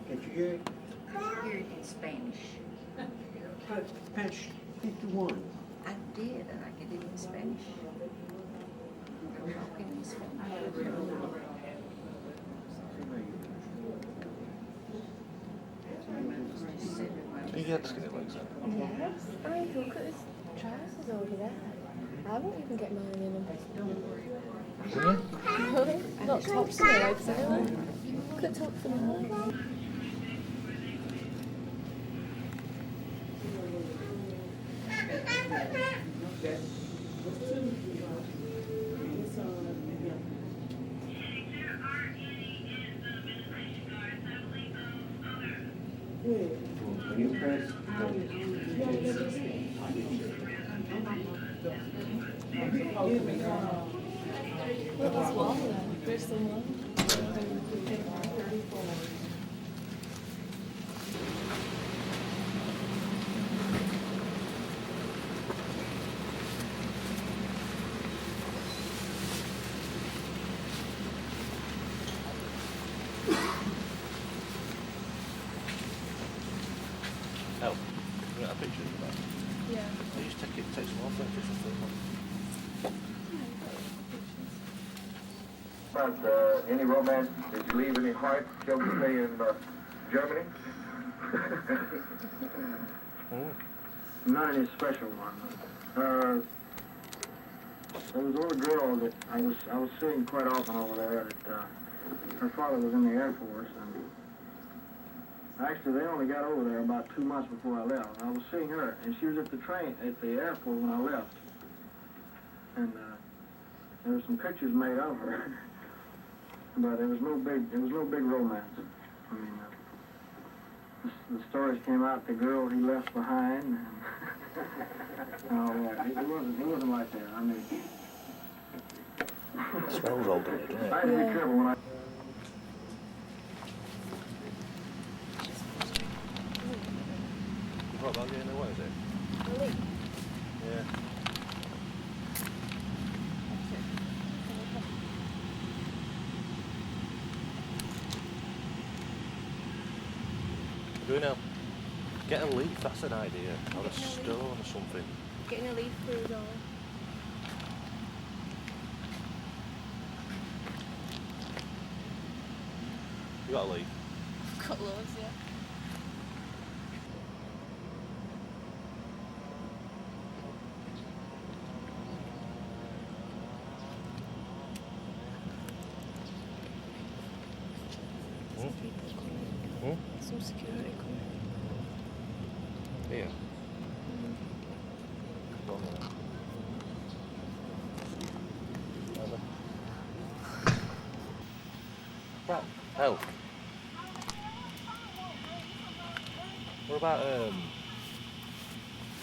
Did you hear it? Hear it in Spanish. Page 51. I did, and I could do it in Spanish. They're talking in Spanish. You got skinny legs then. Yes. I mean, look at his trousers over there. I won't even get mine in them. Really? Not tops and legs anyway. Look at tops and legs. When you press Well, there's one there. There's someone. Oh, you got a picture of that? Yeah. You just take some more pictures of them. About any romance? Did you leave any hearts, shall we say, in Germany? Not any special one. There was a little girl that I was seeing quite often over there. That her father was in the Air Force, and actually they only got over there about 2 months before I left. I was seeing her, and she was at the airport when I left, and there were some pictures made of her, but it was no big romance. I mean, the stories came out. The girl he left behind. And oh yeah, it wasn't like that. I mean, It smells old, doesn't it? I had to be careful when I. You thought about getting away, is it? Really? Yeah. Do now. Get a leaf, that's an idea. Or a stone or something. Getting a leaf through the door. You got a leaf? I've got loads, yeah. Some security coming. Here. Right. Oh. What about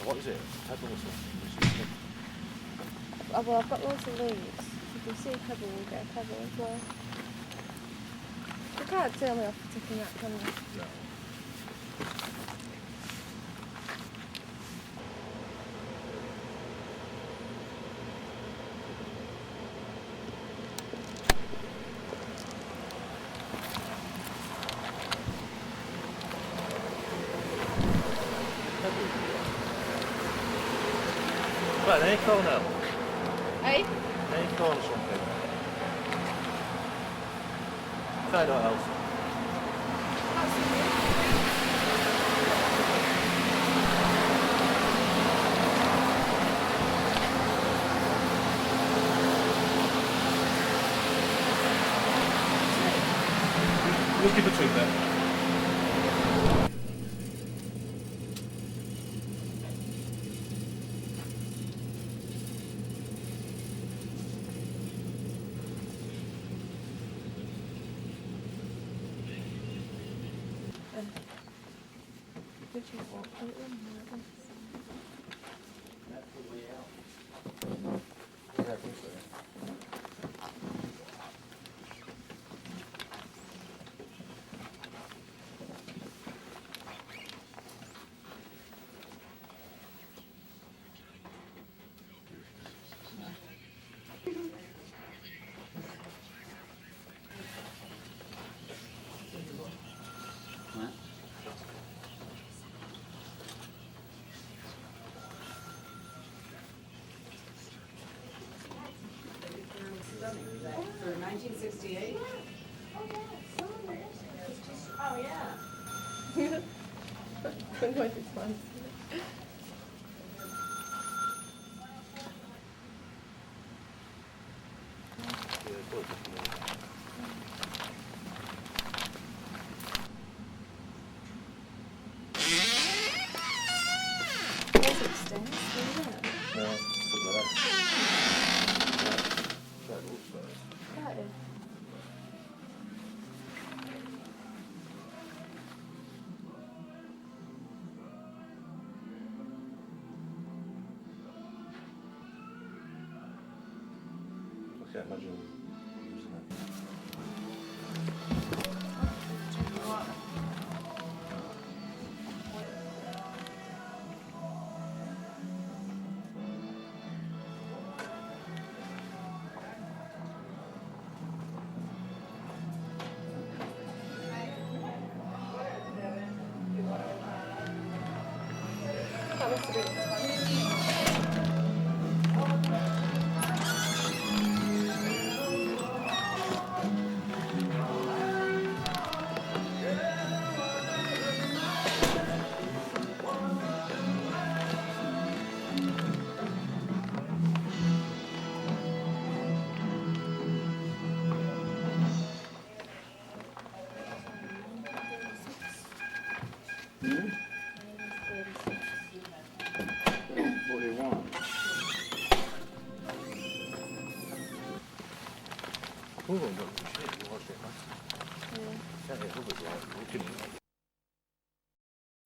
what is it? Pebble or something? Oh, well, I've got loads of leaves. If you see a pebble, we'll get a pebble as well. You can't tell me off for taking that, can you? No. Right, an acorn now. Eh? An acorn or something. Try what else. We'll give it to them. Did you walk out in That's the way out. Yeah, I think so. For 1968? Oh, yeah. Couldn't wait this one. Where's it stairs? No, something like that. Try it upstairs. That is. I can't imagine using it.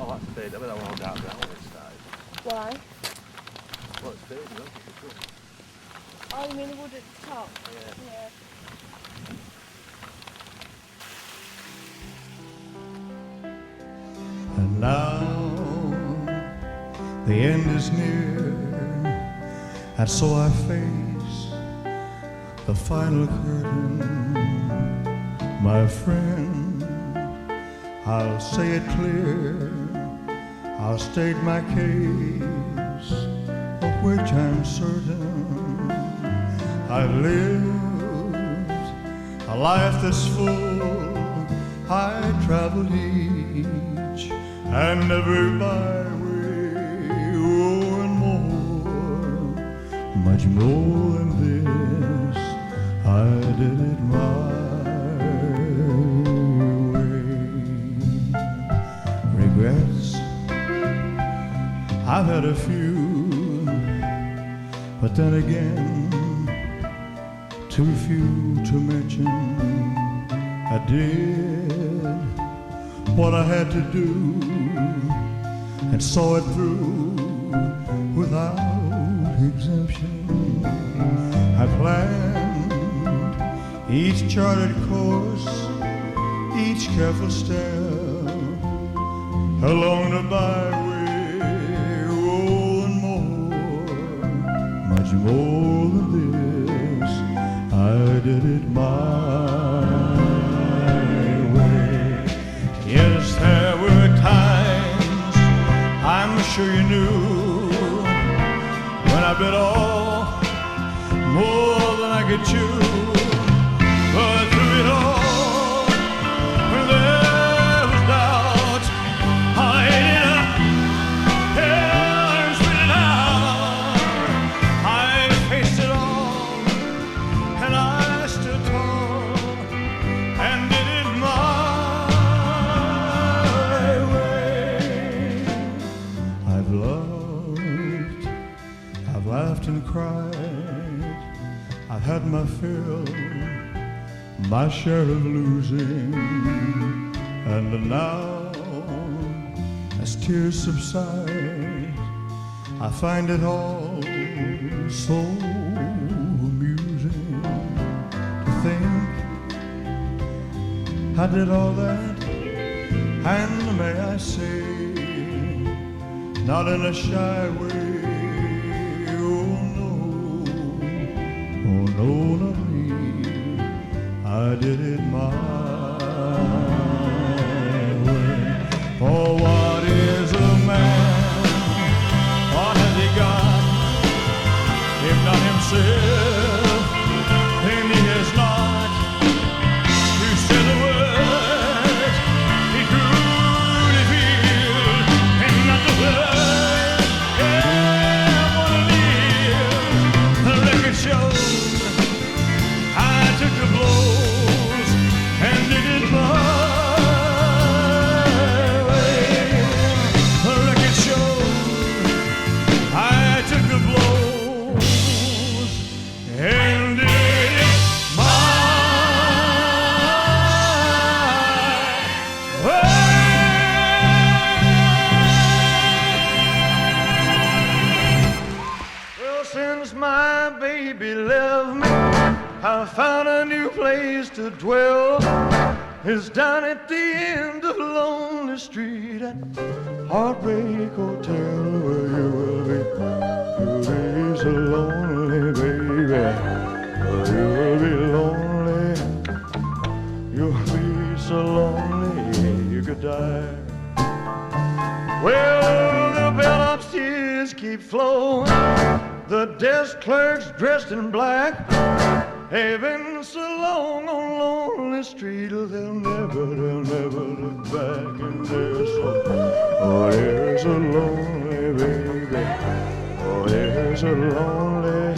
Oh, that's faded. I bet that one will down down when it started. Why? Well, it's faded, isn't it? Oh, you mean the wood at the top? Yeah. And now the end is near, and so I face the final curtain. My friend, I'll say it clear, I'll state my case, of which I'm certain. I've lived a life that's full, I traveled each and every byway, oh, and more, much more than this, I did it my way. Regrets, I've had a few, but then again, too few to mention. I did what I had to do and saw it through without exemption. I planned each charted course, each careful step along the byway, oh, and more, much more than this, I did it my way. Yes, there were times, I'm sure you knew, when I bit off more than I could chew. But through it all, when there was doubt, I ate it up and spit it out. I faced it all, and I stood tall and did it my way. I've loved, I've laughed and cried, I've had my fill, my share of losing, and now, as tears subside, I find it all so amusing to think I did all that, and may I say, not in a shy way, oh no, not me, I did it my way. For what is a man, what has he got, if not himself, then he has not to say the words he truly feels, and not the words, yeah, what it is. The record shows I took the blows and did it my way. The record shows I took the blows and did it my way. Well, since my baby left me, I found a new place to dwell. It's down at the end of Lonely Street at Heartbreak Hotel, where you will be. You'll be so lonely, baby. You will be lonely. You'll be so lonely you could die. Well, the bell upstairs flow. The desk clerks dressed in black have been so long on lonely street, they'll never look back. And they're so lonely, baby. Oh, they're so lonely.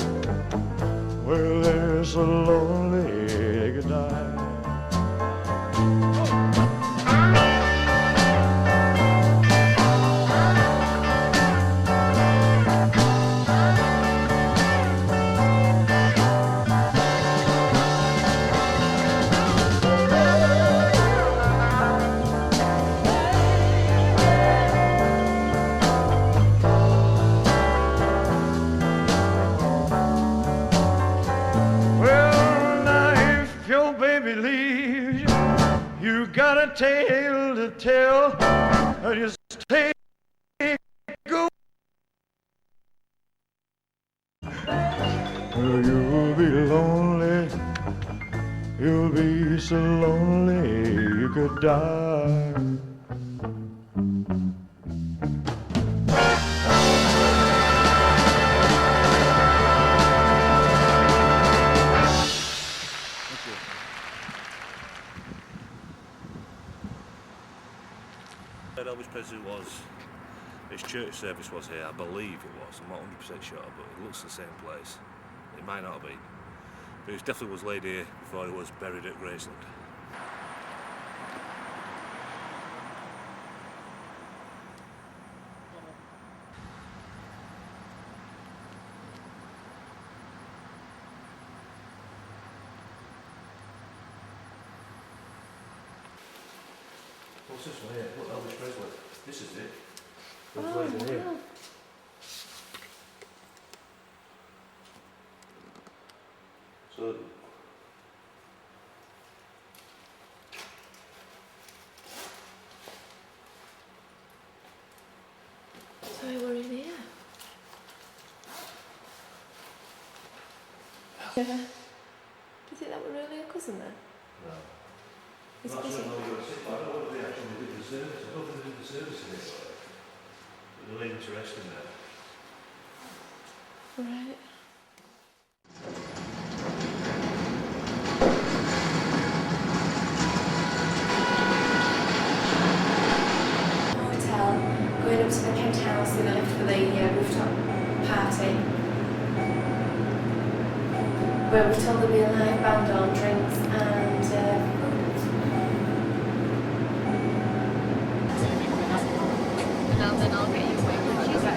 Well, they're so lonely they could die. Got a tale to tell, just take go. You'll be lonely, you'll be so lonely you could die. Elvis Presley was, his church service was here, I believe it was, I'm not 100% sure, but it looks the same place. It might not have been, but it definitely was laid here before he was buried at Graceland. What's this one here? Look, Elvis Presley. This is it. It was laid in here. So we were in here. Do you think that were really a cousin then? No. His That's cousin? what I don't know if they actually did the service. I don't think they did the service in it. But they're laid to rest in there. Right. Hotel, going up to the penthouse in the lift for the rooftop party, where we've told there'll be a live band on, drinks and Then I'll get you when she's at her.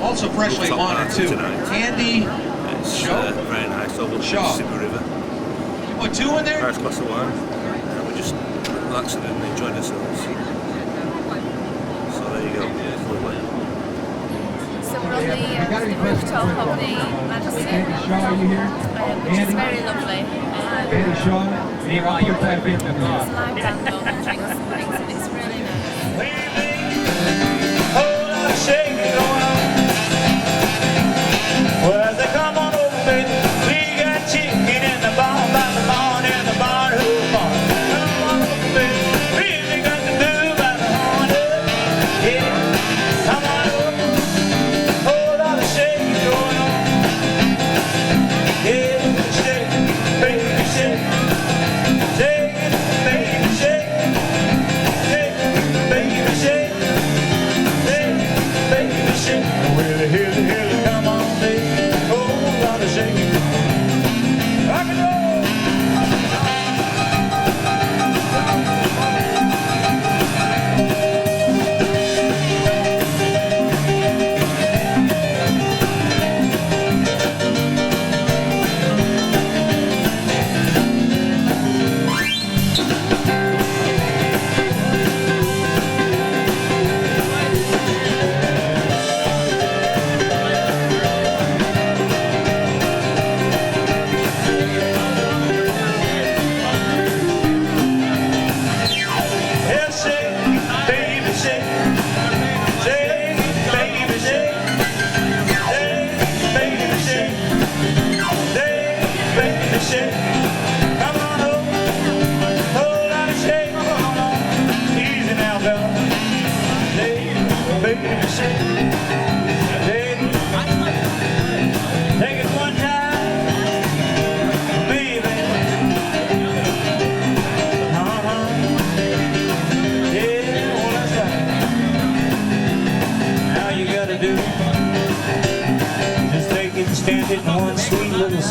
Also freshly wanted to Andy Very nice over the Mississippi River. You put two in there? Nice glass of wine. We're just relaxing and enjoying ourselves. So there you go. It's lovely. So we're on the rooftop of the Madison, which is very lovely. Andy Shaw, you want your type in the There's live band on and drinks and things, and it's really nice. Well, they come on over, baby. We got chicken in the barn, by the barn, in the barn, who barn? Come on over, baby. Really got to do by the horn, yeah. Come on over. Whole lot of shaking going on. Yeah, shake, baby, shake. Shake it, baby, shake.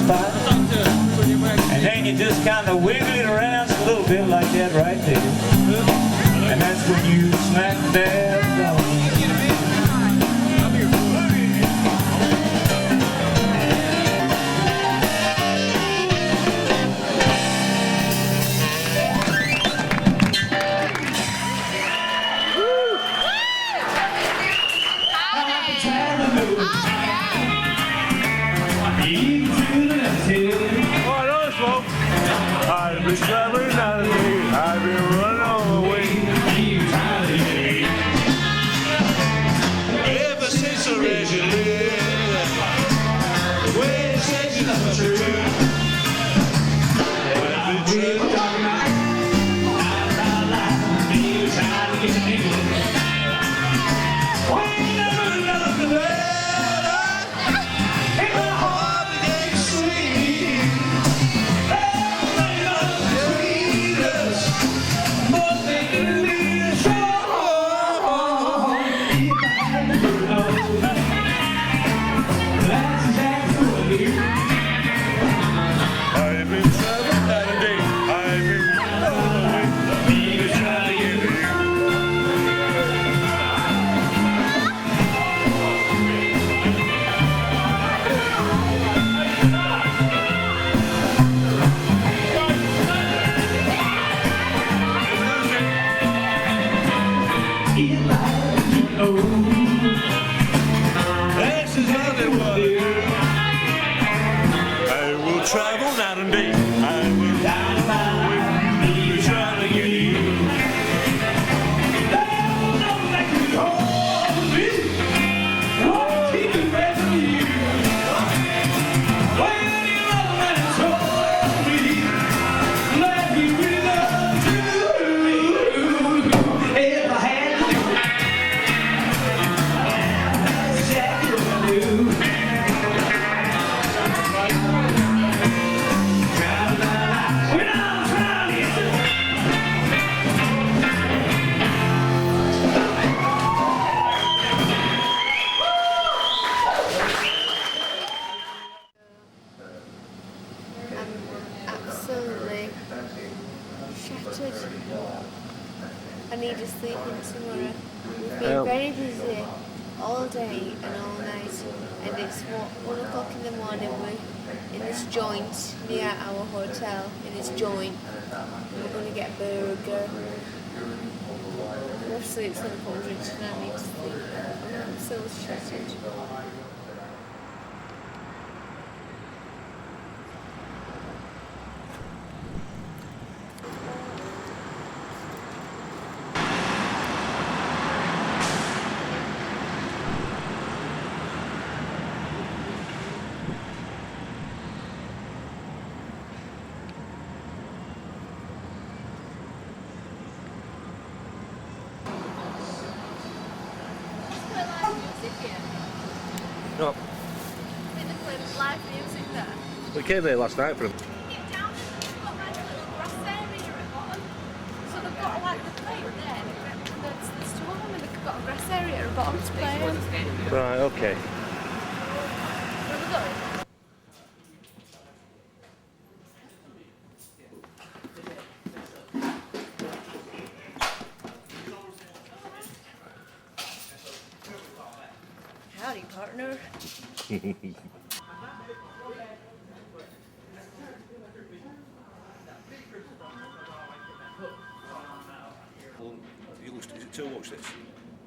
spot. And then you just kind of wiggle it around a little bit like that right there. And that's when you smack that dog. I've been traveling out of day, I've been running all the way. Ever since I read your letter, the way it says you love true. I've been traveling out of me, trying to get to England. We never loved the better, and my heart became sweet. Travel night and day, I will try to get you. They don't like to call me, won't keep it back from you. When you love and told me, like you really love to. If I had to do, that's exactly what I do. Absolutely shattered. I need to sleep in tomorrow. We've been very busy all day and all night, and it's 1 o'clock in the morning. We're in this joint near our hotel, in this joint. We're going to get a burger. We'll sleep some hundreds and I need to sleep. I'm so shattered. No. Live music there. We came here last night for him. Get down and they've got like a little grass area at the bottom. So they've got like the play there, and there's two of them, and they've got a grass area at the bottom to play on. Right, okay. Where are we going? Howdy, partner. Is it too much this?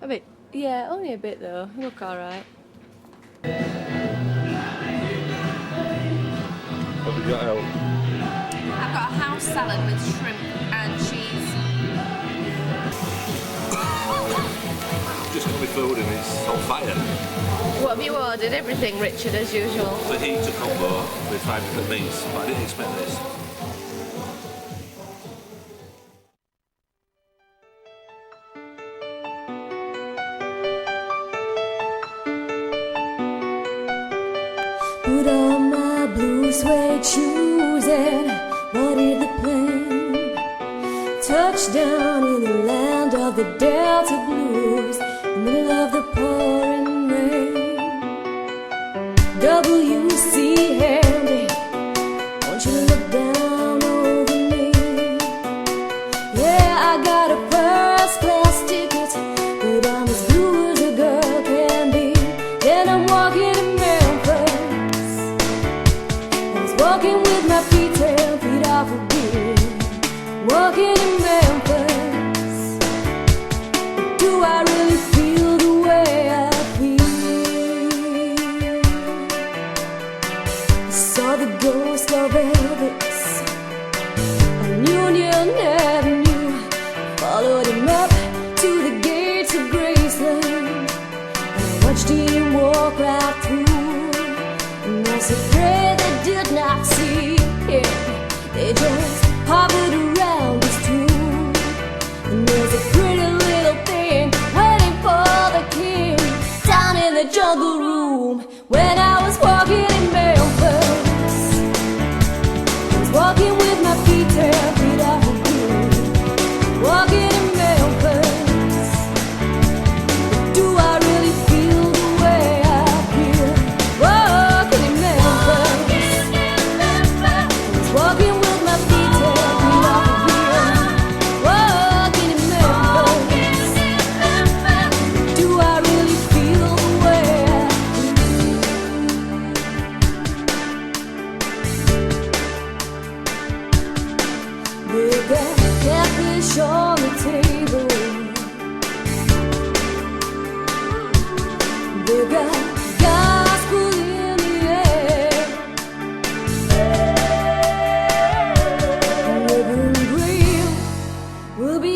A bit, yeah, only a bit though. You look alright. What have you got out? I've got a house salad with shrimp and cheese. Just got my food and it's on fire. What have you ordered? Everything, Richard, as usual. The heater combo with 5 different meats, but I didn't expect this. Put on my blue suede shoes and boarded the plane. Touchdown in the land of the Delta Blues, in the middle of the pouring rain. W.C. Handy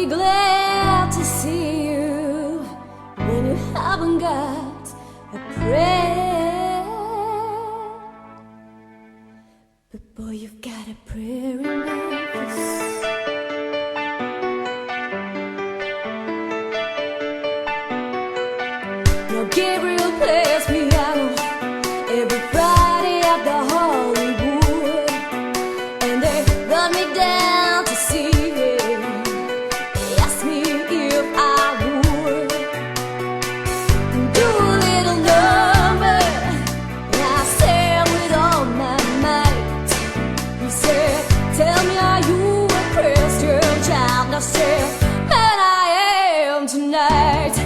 be glad to see you when you haven't got a prayer. But boy, you've got a prayer in Memphis. Now Gabriel plays piano every Friday at the Hollywood, and they run me down to see him. They asked me if I would do a little number, and I said with all my might. He said, tell me, are you a Christian child? And I said, man, I am tonight.